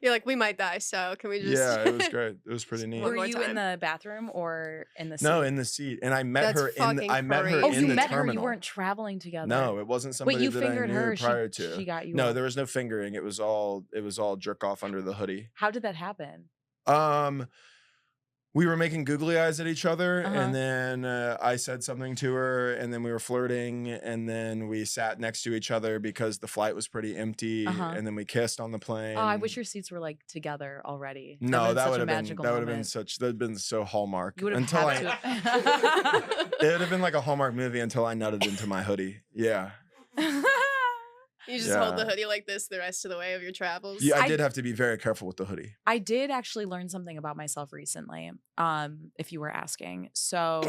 You're like, we might die, so can we just? Yeah, it was great. It was pretty neat. One Were more you in time. the bathroom or in the seat? No, in the seat. And I met That's her in the, fucking I met her crazy. Oh, in you the met her. terminal. You weren't traveling together. No, it wasn't somebody Wait, you that fingered I knew her. Or prior she, to. she got you. No, up? there was no fingering. It was all jerk off under the hoodie. How did that happen? We were making googly eyes at each other, Uh-huh. and then I said something to her, and then we were flirting, and then we sat next to each other because the flight was pretty empty, Uh-huh. and then we kissed on the plane. Oh, I wish your seats were like together already. No, that would would have have been such. That'd been so Hallmark. You would have until had I. to. It would have been like a Hallmark movie until I nutted into my hoodie. Yeah. You just hold the Yeah. hoodie like this the rest of the way of your travels. Yeah, I I- did have to be very careful with the hoodie. I did actually learn something about myself recently. If you were asking, so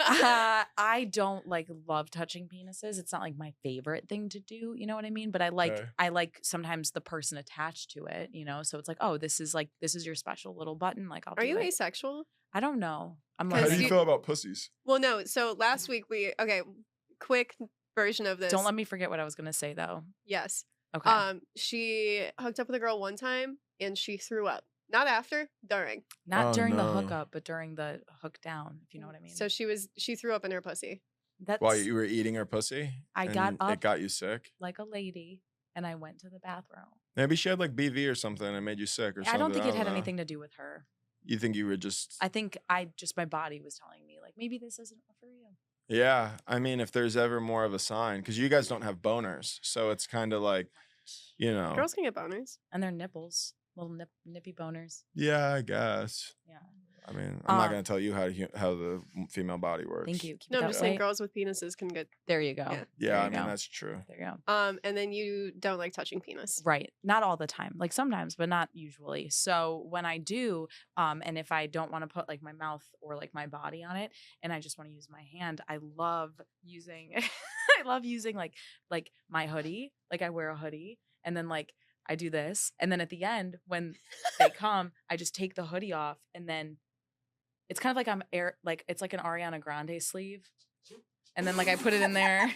I don't like love touching penises. It's not like my favorite thing to do. You know what I mean? But Okay. I like sometimes the person attached to it. You know, so it's like, oh, this is your special little button. Like, I'll. Are do you it. asexual? I don't know. I'm How Because do you like, feel about pussies? Well, no. So last week quick version of this. don't let me forget what I was gonna say though. Yes. Okay. She hooked up with a girl one time and she threw up. Not after, during. Not Oh, during the no. hookup, but during the hook down, if you know what I mean. So she threw up in her pussy. That's While you were eating her pussy? I got and up. It got you sick? like a lady and I went to the bathroom. Maybe she had like BV or something and made you sick or something. I don't think it had know. anything to do with her. You think you were just. I think my body was telling me like maybe this isn't for you. Yeah. I mean, if there's ever more of a sign, because you guys don't have boners. So it's kind of like, you know. Girls can get boners. And their nipples, little nippy boners. Yeah, I guess. Yeah. I mean, I'm not Um, going to tell you how the female body works. Thank you. Keep No, it I'm that just saying way. girls with penises can get. There you go. Yeah. Yeah, There I you mean, go. that's true. There you go. And then you don't like touching penis. Right. Not all the time. Like sometimes, but not usually. So when I do, and if I don't want to put like my mouth or like my body on it and I just want to use my hand, I love using like my hoodie. Like I wear a hoodie and then like I do this. And then at the end, when they come, I just take the hoodie off and then it's kind of like it's like an Ariana Grande sleeve. And then like I put it in there.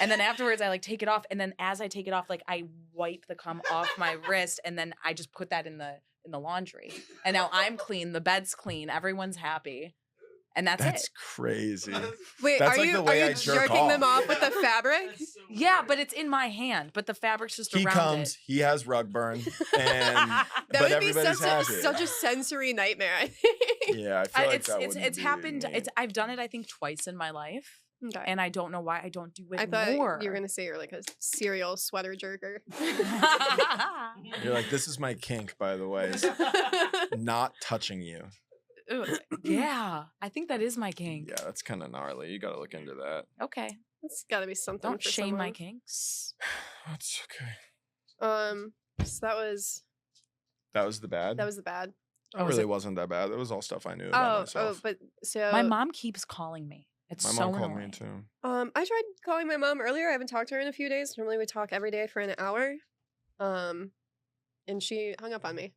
And then afterwards I like take it off. And then as I take it off, like I wipe the cum off my wrist and then I just put that in the laundry. And now I'm clean, the bed's clean, everyone's happy. And that's That's it. crazy. Wait, That's are like you the way are I you jerk jerking them off. off with the fabric? Yeah, but it's in my hand, but the fabric's just He around comes, it. he has rug burn, and That but would be everybody's happy. such a sensory nightmare, I think. Yeah, I feel like It's that it's wouldn't it's be happened. me. I've done it I think twice in my life, Okay. and I don't know why I don't do it I thought more. you were gonna say you're like a serial sweater jerker. You're like, this is my kink, by the way, is not touching you. Ugh, yeah, I think that is my kink. Yeah, that's kind of gnarly. You got to look into that. Okay, It's gotta be something. don't for shame my someone. kinks. That's okay. So that was That was the bad. the bad. It Oh, was really it- wasn't that bad. It was all stuff I knew about myself. but so My mom keeps calling me. It's My so mom called me annoying. too. I tried calling my mom earlier. I haven't talked to her in a few days. Normally we talk every day for an hour. And she hung up on me.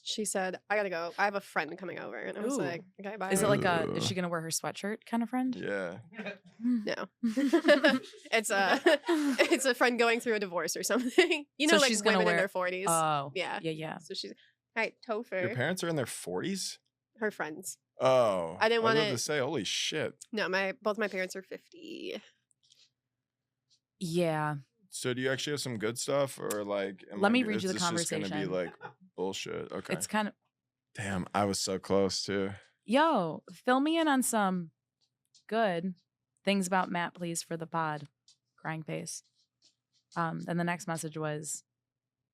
She said, "I gotta go. I have a friend coming over." And I was Ooh. like, "Okay, bye." Is it like Ugh. is she gonna wear her sweatshirt kind of friend? Yeah. No. it's a friend going through a divorce or something. You know, So like she's gonna women in wear- their 40s. Oh, Yeah. yeah. So she's, "Hey, Your Topher." parents are in their 40s? Her friends. Oh. I didn't was wanna- about to say, holy shit. No, both my parents are 50. Yeah. So do you actually have some good stuff or like Let me read you the is this just gonna be conversation. like bullshit? Okay. It's kind of Damn, I was so close too. yo, fill me in on some good things about Matt, please, for the pod. Crying face. Then the next message was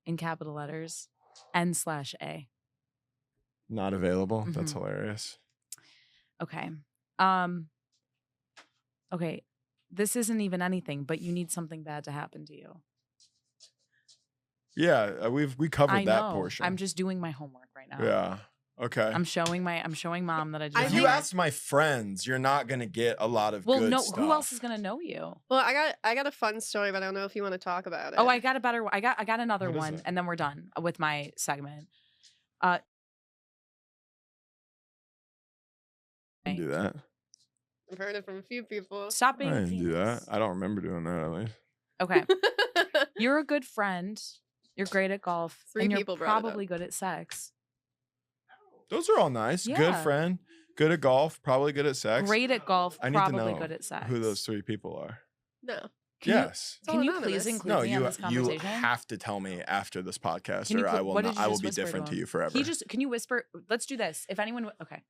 in capital letters N/A. Not available. That's Mhm. hilarious. Okay. Okay. This isn't even anything, but you need something bad to happen to you. Yeah, we covered I that know. portion. I'm just doing my homework right now. Yeah. Okay. I'm showing mom that I did. I If think- you ask my friends, you're not gonna get a lot of Well, good no. stuff. Who else is gonna know you? Well, I got a fun story, but I don't know if you want to talk about it. Oh, I got a better. I got another What is one, it? and then we're done with my segment. Do that. I've heard it from a few people. Stop I being. didn't do that. famous. I don't remember doing that at least. Okay, you're a good friend. You're great at golf, Three and you're people brought it up. probably good at sex. Those are all nice. Good Yeah. friend, good at golf, probably good at sex. Great at golf, I need to probably know good at sex. who those 3 people are. No. Yes. It's all Can you anonymous. please include No, me you on this you conversation? have to tell me after this podcast, Can you or put- I will what not. did you I will just be whisper to different to him? you forever. Can you whisper? Let's do this. If anyone, okay.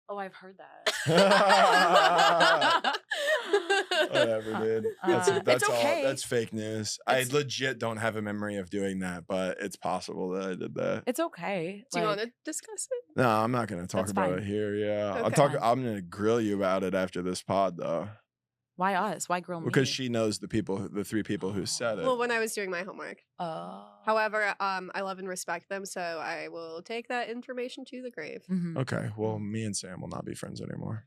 Oh, I've heard that. Whatever, dude. That's It's all. okay. That's fake news. It's- I legit don't have a memory of doing that, but it's possible that I did that. It's okay. Do you Like, want to discuss it? No, I'm not gonna talk That's about fine. it here. Yeah, Okay. I'm gonna grill you about it after this pod, though, Why us? Why grill me? because she knows the 3 people who said it. Well, when I was doing my homework. Oh. However, I love and respect them, so I will take that information to the grave. Mhm. Okay, well, me and Sam will not be friends anymore.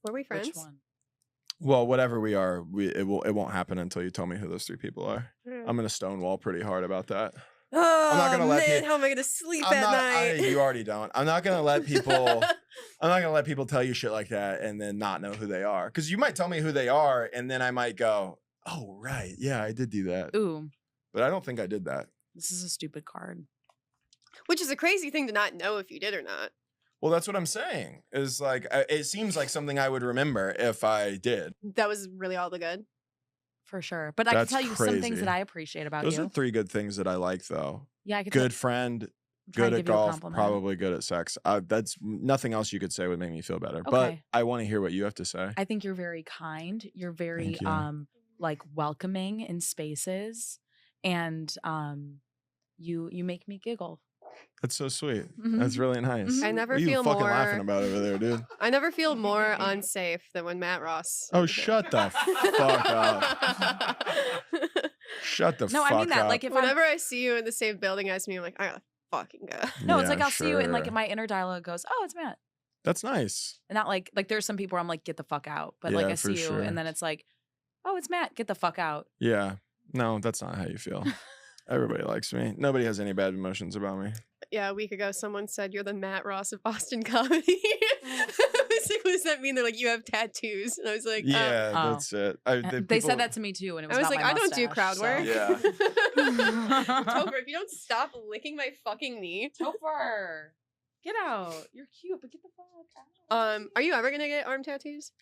Were we friends? Which one? Well, whatever we are, it won't happen until you tell me who those 3 people are. Mm. I'm gonna stonewall pretty hard about that. Oh, not gonna let man, people- how am I gonna sleep I'm at not. night? You already don't. I'm not gonna let people. I'm not gonna let people tell you shit like that and then not know who they are. Because you might tell me who they are, and then I might go, "Oh, right, yeah, I did do that," Ooh, but I don't think I did that. this is a stupid card. Which is a crazy thing to not know if you did or not. Well, that's what I'm saying. Is like it seems like something I would remember if I did. That was really all the good. For sure. But I can That's tell you some things crazy. that I appreciate about Those you. are 3 good things that I like, though. Yeah, I could Good friend, try good and at give you a golf, compliment. probably good at sex. That's nothing else you could say would make me feel better. But Okay. I want to hear what you have to say. I think you're very kind. You're very Thank you. like welcoming in spaces, and you make me giggle. That's so sweet. Mhm. That's really nice. Mhm. I never What are you feel fucking more. laughing about over there, dude? I never feel more unsafe than when Matt Ross. Oh, is here. shut the fuck up. Shut the No, fuck I mean that. up. Like if Whenever I see you in the same building as me, I'm like, I gotta fucking go. no, it's Yeah, like I'll see you and like sure. my inner dialogue goes, "Oh, it's Matt," That's nice. and not like there's some people where I'm like, "Get the fuck out," but like Yeah, I for see you sure. and then it's like, "Oh, it's Matt. Get the fuck out." Yeah. No, that's not how you feel. Everybody likes me. Nobody has any bad emotions about me. Yeah, a week ago, someone said you're the Matt Ross of Boston comedy. I was like, what does that mean? They're like, you have tattoos, and I was like, Yeah, Oh. that's it. They said that to me too, and it was I was about like, my I don't do mustache, crowd so- work. Yeah. Topher, if you don't stop licking my fucking knee. Topher, get out. You're cute, but get the fuck out. Are you ever gonna get arm tattoos?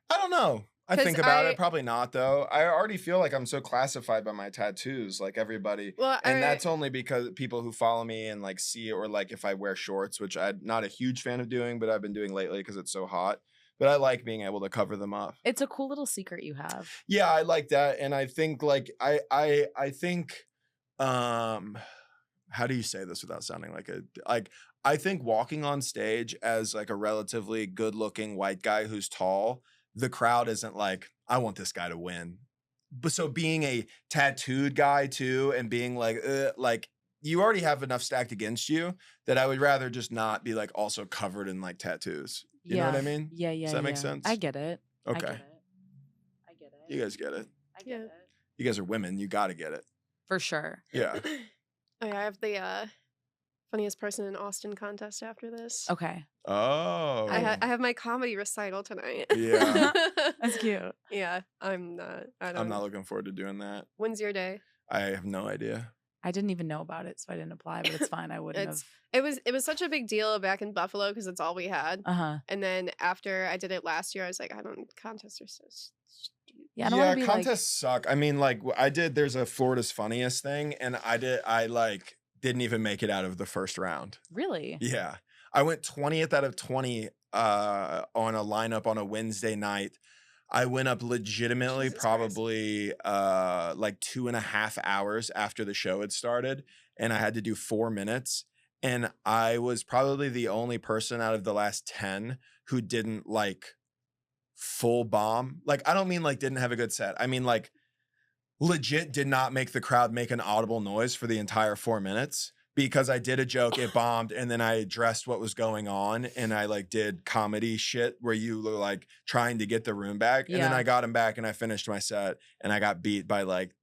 I don't know. I 'Cause think about I- it. Probably not, though. I already feel like I'm so classified by my tattoos, like everybody. Well, And that's only because people who follow me and like see it, or like if I wear shorts, which I'm not a huge fan of doing, but I've been doing lately because it's so hot. But I like being able to cover them up. It's a cool little secret you have. Yeah, I like that. And I think like I think how do you say this without sounding like I think walking on stage as like a relatively good looking white guy who's tall, the crowd isn't like, I want this guy to win. But so being a tattooed guy too, and being like you already have enough stacked against you that I would rather just not be like also covered in like tattoos. You know what I mean? Yeah, yeah. Does that make yeah. sense? I get it. I get Okay. it. I get it. You guys get it. I get Yeah. it. You guys are women. You got to get it. For sure. Yeah. Oh yeah, I have the funniest person in Austin contest after this. Okay. Oh. I have my comedy recital tonight. Yeah. That's cute. Yeah, I'm not. I don't. I'm not looking forward to doing that. When's your day? I have no idea. I didn't even know about it, so I didn't apply, but it's fine. I wouldn't It's- have. It was such a big deal back in Buffalo because it's all we had. Uh-huh. And then after I did it last year, I was like, contests are so stupid. Yeah, I don't want to be contests suck. I mean, like I did. There's a Florida's Funniest thing, and I like didn't even make it out of the first round. like, really? Yeah, I went 20th out of 20 on a lineup on a Wednesday night. I went up legitimately Jesus Christ. probably like 2.5 hours after the show had started, and I had to do 4 minutes. And I was probably the only person out of the last 10 who didn't like full bomb. Like, I don't mean like didn't have a good set. I mean like legit did not make the crowd make an audible noise for the entire 4 minutes because I did a joke, it bombed, and then I addressed what was going on, and I like did comedy shit where you were like trying to get the room back, and then Yeah. I got him back, and I finished my set, and I got beat by like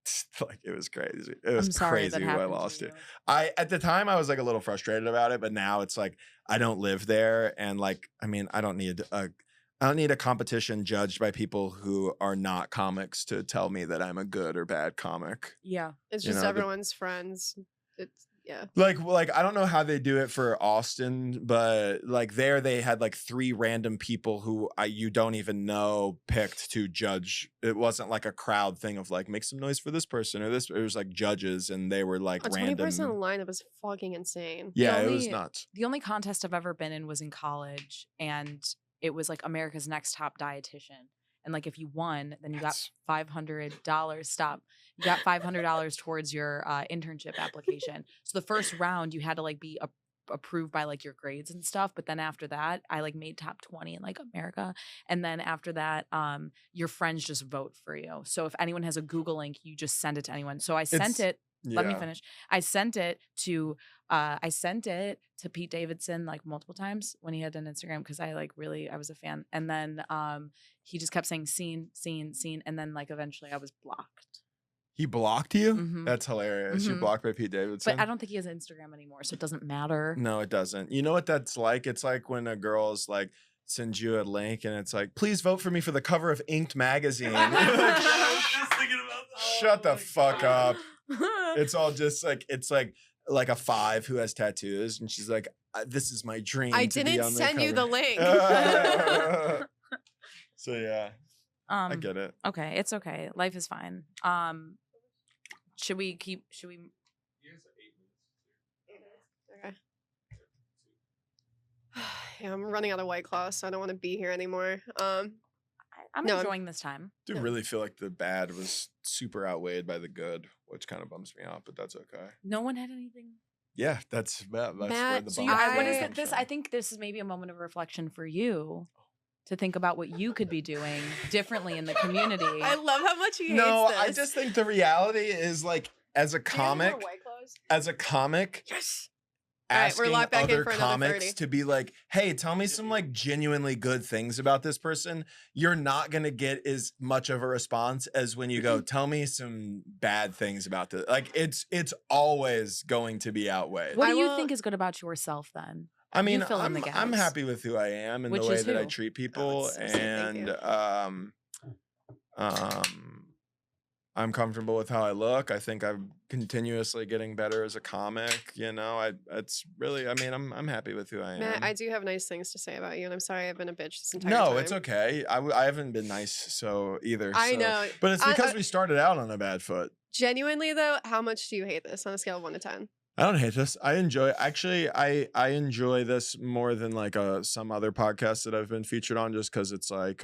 it was crazy. It was I'm sorry crazy that who I happened to lost to. you. I at the time I was like a little frustrated about it, but now it's like I don't live there, and like I mean I don't need a competition judged by people who are not comics to tell me that I'm a good or bad comic. Yeah. It's You just know, everyone's friends. It's yeah. Like I don't know how they do it for Austin, but like there they had like 3 random people who you don't even know picked to judge. It wasn't like a crowd thing of like make some noise for this person or this. It was like judges, and they were like A 20% random. lineup is fucking insane. Yeah, it was only- nuts. The only contest I've ever been in was in college, and it was like America's Next Top Dietitian. And like if you won, then you got $500. Stop. You got $500 towards your internship application. So the first round you had to like be approved by like your grades and stuff. But then after that, I like made top 20 in like America. And then after that, your friends just vote for you. So if anyone has a Google link, you just send it to anyone. So I sent it. Let me Yeah. finish. I sent it to Pete Davidson like multiple times when he had an Instagram because I was a fan. And then he just kept saying scene, and then like eventually I was blocked. He blocked you? Mhm. That's hilarious. You're Mhm. blocked by Pete Davidson. But I don't think he has Instagram anymore, so it doesn't matter. No, it doesn't. You know what that's like? It's like when a girl's like sends you a link and it's like, please vote for me for the cover of Inked magazine. Shut the fuck up. It's all just like it's like a 5 who has tattoos, and she's like, "This is my dream." I to be didn't on send you the cover." link. So yeah, I get it. Okay, it's okay. Life is fine. Should we? Okay. Yeah, I'm running out of White Claw, so I don't want to be here anymore. I'm No, enjoying this time. I do really feel like the bad was super outweighed by the good, which kind of bums me out, but that's okay. No one had anything. Yeah, that's where Matt, the so bum you- What is I- it? I think this is maybe a moment of reflection for you to think about what you could be doing differently in the community. I love how much he hates No, this. I just think the reality is like as a Do you have any more comic, White Claws? yes. All right, we're Asking locked back in other for another comics 30. to be like, hey, tell me some like genuinely good things about this person. You're not gonna get as much of a response as when you go, tell me some bad things about this. Like it's always going to be outweighed. What I do you will- think is good about yourself then? I mean, fill in the I'm gaps. happy with who I am and Which the way is that I who? treat people, so sweet, thank you. and I'm comfortable with how I look. I think I'm continuously getting better as a comic. You know, it's really. I mean, I'm happy with who I am. Matt, I do have nice things to say about you, and I'm sorry I've been a bitch this entire No, time. it's okay. I haven't been nice so either. I so- know. but it's I- because we started out on a bad foot. Genuinely though, how much do you hate this on a scale of 1 to 10? I don't hate this. I enjoy. Actually, I enjoy this more than like some other podcasts that I've been featured on, just because it's like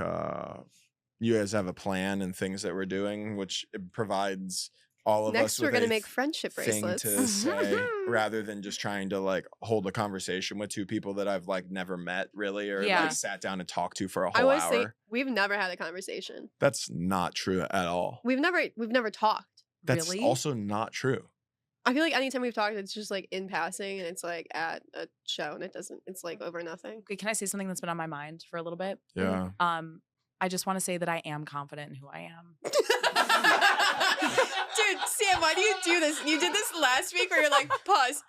you guys have a plan and things that we're doing, which it provides all of us. Next, we're with gonna a make friendship thing bracelets. to say, rather than just trying to like hold a conversation with 2 people that I've like never met really, or Yeah. like sat down and talked to for a I whole always hour. say we've never had a conversation. That's not true at all. We've never talked. That's Really? also not true. I feel like anytime we've talked, it's just like in passing, and it's like at a show, and it's like over nothing. Okay, can I say something that's been on my mind for a little bit? Yeah. I just want to say that I am confident in who I am. Dude, Sam, why do you do this? You did this last week where you're like, pause.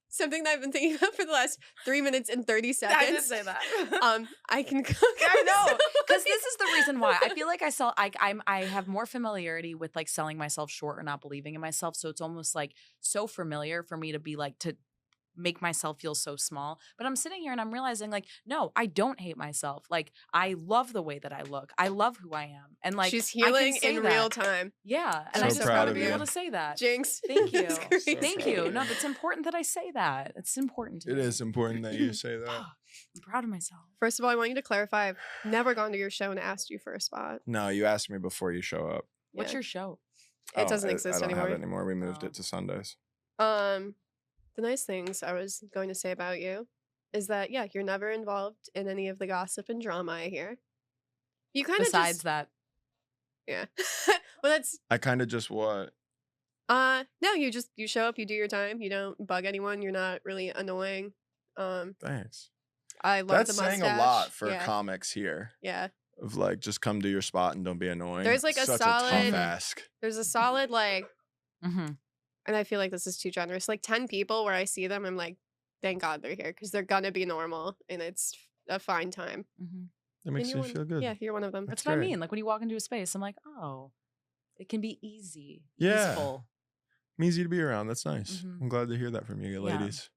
Something that I've been thinking about for the last 3 minutes and 30 seconds. that. I can I know, because this is the reason why I feel like I have more familiarity with like selling myself short or not believing in myself. So it's almost like so familiar for me to be like to make myself feel so small. But I'm sitting here and I'm realizing like, no, I don't hate myself. Like I love the way that I look. I love who I am, and like She's I can healing say in that. real time. Yeah, and So I just proud want to of be you. able to say that. Jinx. Thank you. That's crazy. Thank proud you. of No, you. it's important that I say that. It's important to It me. is important that you say that. I'm proud of myself. First of all, I want you to clarify I've never gone to your show and asked you for a spot. No, you asked me before you show up. What's Yeah. your show? It doesn't I exist don't anymore. have it anymore. We moved Oh. it to Sundays. The nice things I was going to say about you is that yeah, you're never involved in any of the gossip and drama I hear. You kind of Besides that, yeah. Well, that's I kind of just what? no, you show up, you do your time, you don't bug anyone, you're not really annoying. Thanks. I love That's the saying mustache. a lot for Yeah, comics here. yeah. Of like, just come do your spot and don't be annoying. There's like a Such a tough solid, ask. there's a solid like, Mm-hmm. and I feel like this is too generous. Like 10 people where I see them, I'm like, thank God they're here because they're gonna be normal and it's a fine time. Mm-hmm. That makes And you you're feel one, good. yeah, you're one of them. That's That's what I great. mean. Like when you walk into a space, I'm like, oh, it can be easy, Yeah. easeful. I'm easy to be around. That's nice. Mhm. I'm glad to hear that from you, Yeah. ladies.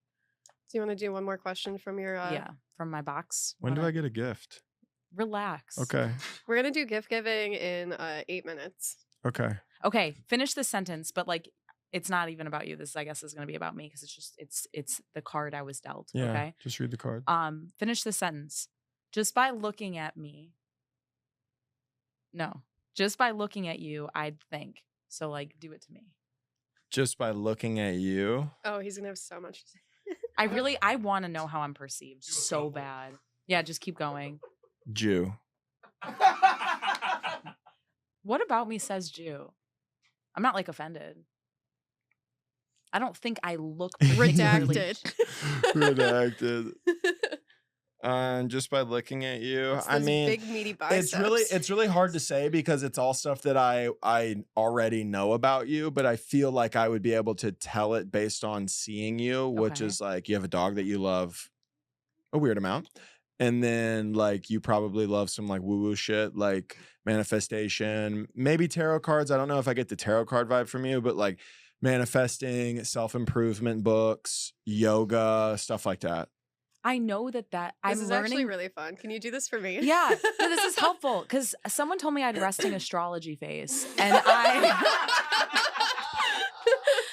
Do you want to do one more question from your? Yeah, from my box. When do I get a gift? Relax? Okay. We're gonna do gift giving in 8 minutes. Okay. Okay, finish this sentence, but like it's not even about you. This, I guess, is going to be about me because it's the card I was dealt. Yeah. Okay. Just read the card. Finish the sentence. Just by looking at me. No, just by looking at you, I'd think. So like, do it to me. Just by looking at you. Oh, he's gonna have so much to say. I want to know how I'm perceived so bad. Yeah, just keep going. Jew. What about me says Jew? I'm not like offended. I don't think I look particularly- Redacted. Redacted. And just by looking at you, It's I those mean, big meaty biceps. it's really hard to say because it's all stuff that I already know about you, but I feel like I would be able to tell it based on seeing you, which Okay. is like you have a dog that you love a weird amount. And then like you probably love some like woo-woo shit like manifestation, maybe tarot cards. I don't know if I get the tarot card vibe from you, but like manifesting, self-improvement books, yoga, stuff like that. I know that This I'm is learning. actually really fun. Can you do this for me? Yeah, no, this is helpful because someone told me I had resting astrology face, and I.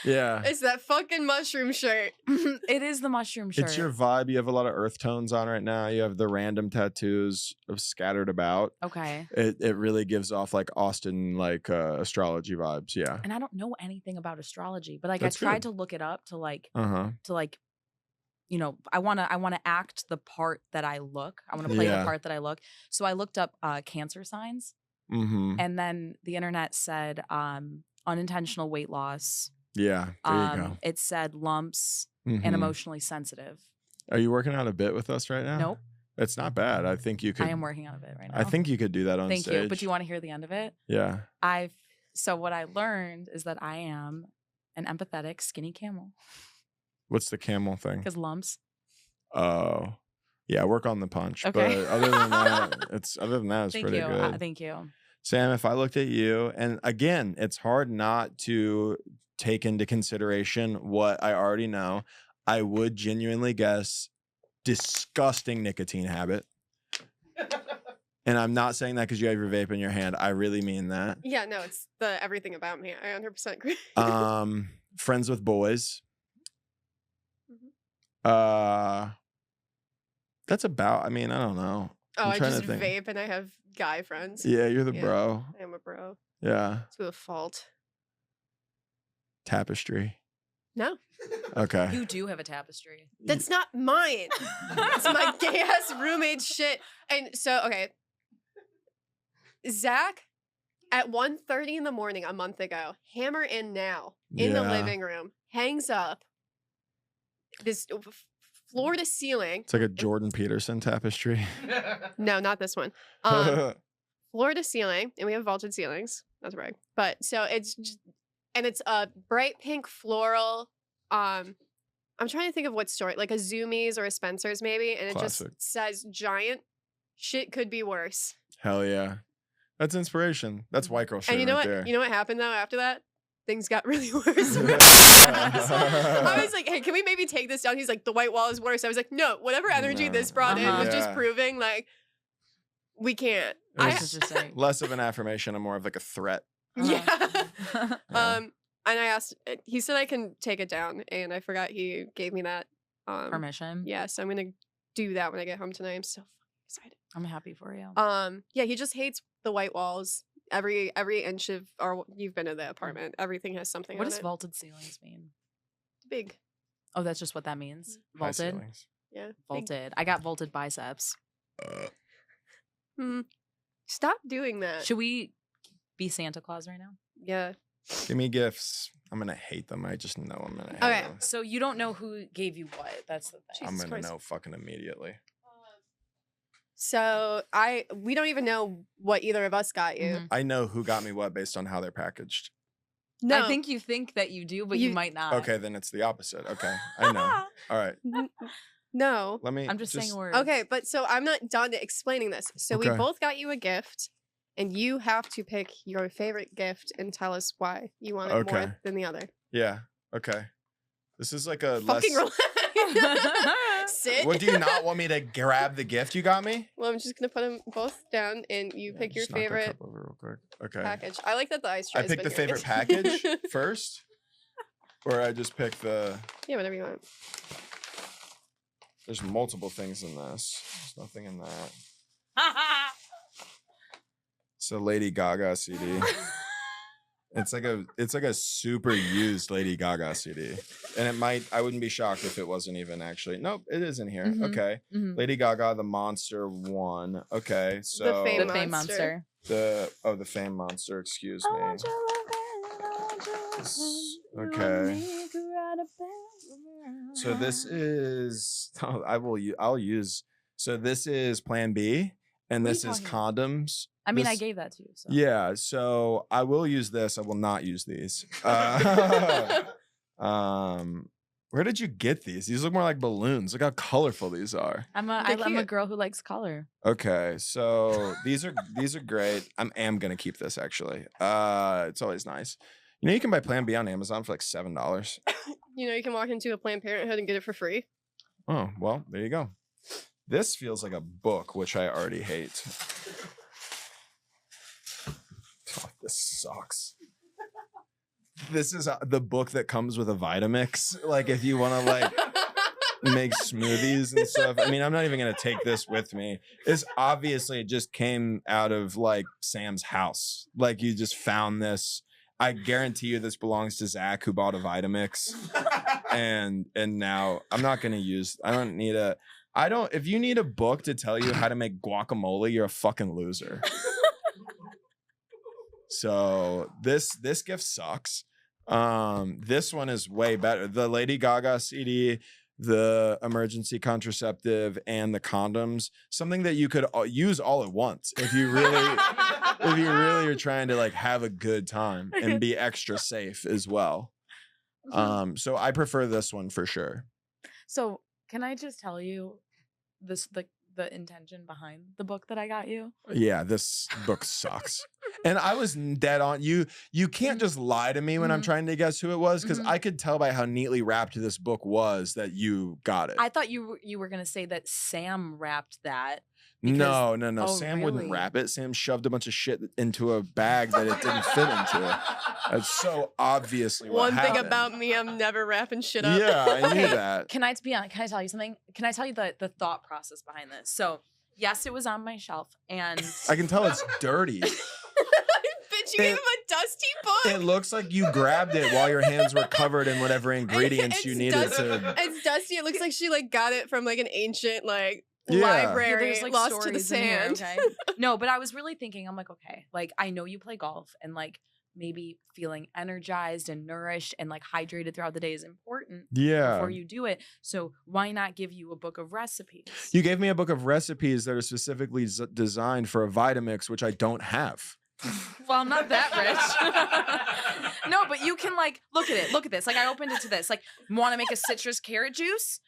Yeah. It's that fucking mushroom shirt. It is the mushroom shirt. It's your vibe. You have a lot of earth tones on right now. You have the random tattoos scattered about. Okay. It really gives off like Austin like astrology vibes. Yeah. And I don't know anything about astrology, but like That's I tried good. to look it up to like Uh-huh. you know, I wanna act the part that I look. I wanna play the Yeah. part that I look. So I looked up Cancer signs, Mm-hmm. and then the internet said unintentional weight loss. Yeah. There you go. It said lumps Mhm. and emotionally sensitive. Are you working on a bit with us right now? Nope. It's not bad. I think you could. I am working on a bit right now. I think you could do that on Thank stage. you. But do you want to hear the end of it? Yeah. So what I learned is that I am an empathetic skinny camel What's the camel thing? because lumps. Oh. Yeah, work on the punch. Okay. But other than that, it's Thank pretty you. good. Thank you. Sam, if I looked at you, and again, it's hard not to take into consideration what I already know. I would genuinely guess disgusting nicotine habit. And I'm not saying that because you have your vape in your hand. I really mean that. Yeah, no, it's the everything about me. I 100% agree. Friends with boys. Mhm. That's about, I mean, I don't know. Oh, I'm I trying just to think. vape and I have guy friends. Yeah, you're the Yeah. bro. I am a bro. Yeah. To a fault. Tapestry. No, Okay. You do have a tapestry. that's not mine. It's my gay ass roommate's shit. And so, okay. Zach, at 1:30 in the morning a month ago, hammer in now in the Yeah. living room, hangs up this floor to ceiling. It's like a Jordan Peterson tapestry. No, not this one. Floor to ceiling, and we have vaulted ceilings. That's right. But so it's and it's a bright pink floral. I'm trying to think of what store, like a Zoomies or a Spencer's maybe, and it Classic. just says giant. Shit could be worse. Hell yeah. That's inspiration. That's white girl shit And you know right what? there. You know what happened though after that? Things got really worse. I was like, hey, can we maybe take this down? He's like, the white wall is worse. I was like, no, whatever energy No. this brought in was just Yeah. proving like we can't. It was That's interesting. less of an affirmation and more of like a threat. Yeah. Yeah. And I asked, he said I can take it down, and I forgot he gave me that Permission. Yeah, so I'm gonna do that when I get home tonight. I'm so fucking excited. I'm happy for you. Yeah, he just hates the white walls. Every inch of our, you've been to the apartment. Everything has something. What on does it. vaulted ceilings mean? Big? Oh, that's just what that means. High Vaulted. ceilings. Yeah. big. Vaulted. I got vaulted biceps. Stop doing that. Should we be Santa Claus right now? Yeah. Give me gifts. I'm gonna hate them. I just know I'm gonna hate Okay. them. So you don't know who gave you what. That's the thing. I'm Jesus gonna Christ. know fucking immediately. So we don't even know what either of us got you. Mhm. I know who got me what based on how they're packaged. No. I think you think that you do, but you You- might not. Okay, then it's the opposite. Okay, I know. All right, No. let me. I'm just saying words. Okay, but so I'm not done explaining this. So we Okay. both got you a gift, and you have to pick your favorite gift and tell us why you want it Okay. more than the other. Yeah. Okay. This is like a Fucking less. relax. Sit. What do you not want me to grab the gift you got me? Well, I'm just gonna put them both down, and you Yeah, pick your just knock that favorite cup over real quick. Okay. package. I like that the ice tray. I picked the favorite package first, or I just pick the. Yeah, whatever you want. There's multiple things in this. There's nothing in that. It's a Lady Gaga CD. It's like a super used Lady Gaga CD, and it might. I wouldn't be shocked if it wasn't even actually. Nope, it is in here. Mhm. Okay, Mhm. Lady Gaga, the Monster one. Okay, so Fame The Fame Monster. Monster. the Fame Monster. Excuse I me. want your love and I want your This- love. okay. You and me could ride a band. So this is. I'll use. So this is Plan B, and What are this you is talking condoms. I mean, I this- gave that to you. So. Yeah, so I will use this. I will not use these. Where did you get these? These look more like balloons. Look how colorful these are. I'm They're a cute. girl who likes color. Okay, so these are great. I am gonna keep this actually. It's always nice. You know, you can buy Plan B on Amazon for like $7. You know, you can walk into a Planned Parenthood and get it for free. Oh, well, there you go. This feels like a book, which I already hate. Oh, this sucks. This is the book that comes with a Vitamix. Like, if you want to like make smoothies and stuff. I mean, I'm not even gonna take this with me. This obviously just came out of like Sam's house. Like, you just found this. I guarantee you, this belongs to Zach, who bought a Vitamix, and now I'm not gonna use. I don't need a. I don't. If you need a book to tell you how to make guacamole, you're a fucking loser. So this gift sucks. This one is way better. The Lady Gaga CD, the emergency contraceptive, and the condoms. Something that you could use all at once if you really are trying to like have a good time and be extra safe as well. So I prefer this one for sure. So can I just tell you this the intention behind the book that I got you? Yeah, this book sucks. And I was dead on. You can't just lie to me when I'm Mhm. trying to guess who it was, because Mhm. I could tell by how neatly wrapped this book was that you got it. I thought you were gonna say that Sam wrapped that. No. Oh, Sam wouldn't really? wrap it. Sam shoved a bunch of shit into a bag that it didn't fit into. That's so obviously what One thing happened. about me, I'm never wrapping shit up. Yeah, I knew Okay. that. Can I tell you something? Can I tell you the thought process behind this? So yes, it was on my shelf, and I can tell it's dirty. Bitch, you gave him a dusty book. It looks like you grabbed it while your hands were covered in whatever ingredients you It's needed dusty. to. It's dusty. It looks like she like got it from like an ancient like Yeah. Yeah, library there's like lost to the stories in here, sand. okay? No, but I was really thinking, I'm like, okay, like I know you play golf, and like maybe feeling energized and nourished and like hydrated throughout the day is important Yeah. before you do it. So why not give you a book of recipes? You gave me a book of recipes that are specifically designed for a Vitamix, which I don't have. Well, I'm not that rich. No, but you can like look at it. Look at this. Like I opened it to this. Like, want to make a citrus carrot juice?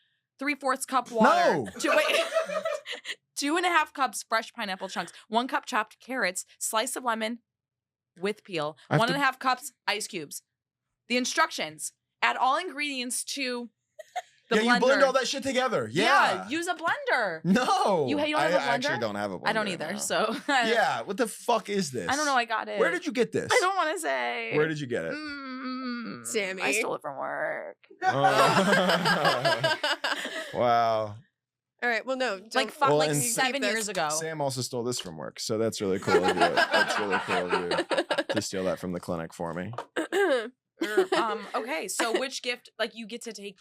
3/4 cup water. No. 2.5 cups fresh pineapple chunks. 1 cup chopped carrots. Slice of lemon with peel. I have 1.5 cups ice cubes. The instructions: add all ingredients to the yeah, blender. you blend all that shit together. Yeah. Use a blender. No. You don't have a I actually blender? don't have a blender. I don't either. no. So Yeah. What the fuck is this? I don't know. I got it. Where did you get this? I don't want to say. Where did you get it? Sammy. I stole it from work. Oh. Wow. All right. Well, no. Like don't- Well, like and 7 this. years ago. Sam also stole this from work, so that's really cool of you. That's really cool of you to steal that from the clinic for me. Okay, so which gift? Like you get to take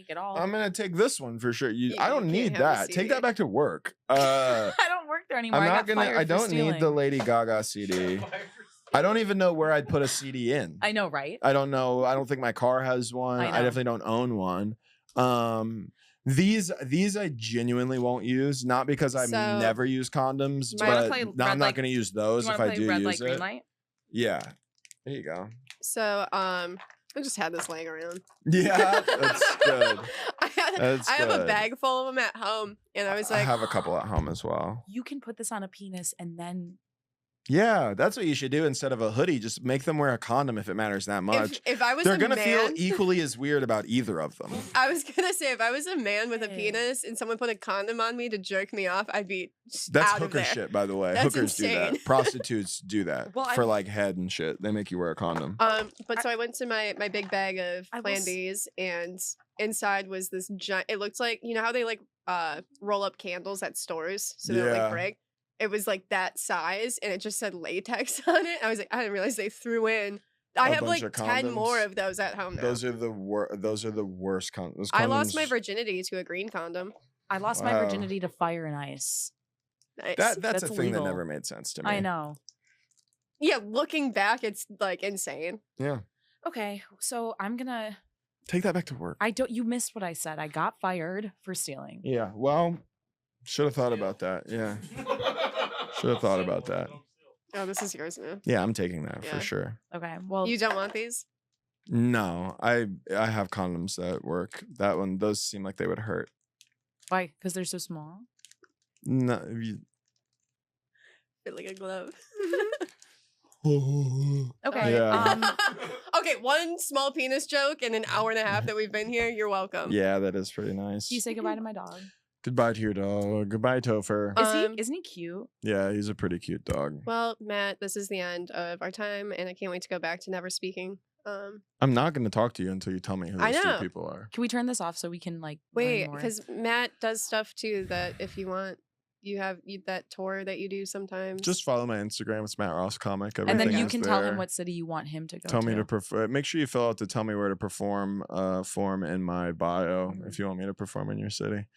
it all. I'm gonna take this one for sure. I You don't can't need have the that. Take CD. that back to work. I don't work there anymore. I'm I not got gonna. fired I for don't need the stealing. Lady Gaga CD. I don't even know where I'd put a CD in. I know, right? I don't know. I don't think my car has one. I I, know. definitely don't own one. These I genuinely won't use, not because I've So, never used condoms, my- You wanna but play no, red I'm not light- going to use Do those you if want I to do play red use light, green it. light? Yeah. There you go. So, I just had this laying around. Yeah, that's good. That's I have a good. bag full of them at home, and I was I like, have a couple at home as well. You can put this on a penis and then Yeah, that's what you should do instead of a hoodie. Just make them wear a condom if it matters that much. if I was They're a gonna feel man, equally as weird about either of them. I was gonna say if I was a man with a Hey. penis and someone put a condom on me to jerk me off, I'd be That's out of hooker there. shit, by the way. That's Hookers do insane. that. Prostitutes do that Well, for I'm- like head and shit. They make you wear a condom. But so I went to my big bag of I will Plan Bs, and inside was this giant. It looked like, you know how they like roll up candles at stores so they don't Yeah. like break. It was like that size, and it just said latex on it. I was like, I didn't realize they threw in. I A have bunch like of 10 more condoms. of those at home now. Those are the worst condoms. I lost my Condoms- virginity to a green condom. I lost my Wow. virginity to fire and ice. Nice. That's That's a thing illegal. that never made sense to me. I know. Yeah, looking back, it's like insane. Yeah. Okay, so I'm gonna. Take that back to work. You missed what I said. I got fired for stealing. Yeah. Well, should have thought about that. Yeah. Should have thought about that. Oh, this is yours now. Yeah, I'm taking that for Yeah. sure. Okay, well, You don't want these? No, I have condoms that work. Those seem like they would hurt. why? Because they're so small. No. Fit like a glove. Okay. Yeah. Okay, one small penis joke in an hour and a half that we've been here. You're welcome. Yeah, that is pretty nice. Can you say goodbye to my dog? Goodbye to your dog. Goodbye, Topher. Isn't he cute? Yeah, he's a pretty cute dog. Well, Matt, this is the end of our time, and I can't wait to go back to never speaking. I'm not going to talk to you until you tell me who I those two know. people are. Can we turn this off so we can like Wait, learn more? because Matt does stuff too that if you want, you have that tour that you do sometimes. Just follow my Instagram. It's Matt Ross Comic. and then Everything you is can tell him there. what city you want him to go Tell to. me to prefer. Make sure you fill out the tell me where to perform form in my bio Mhm. if you want me to perform in your city.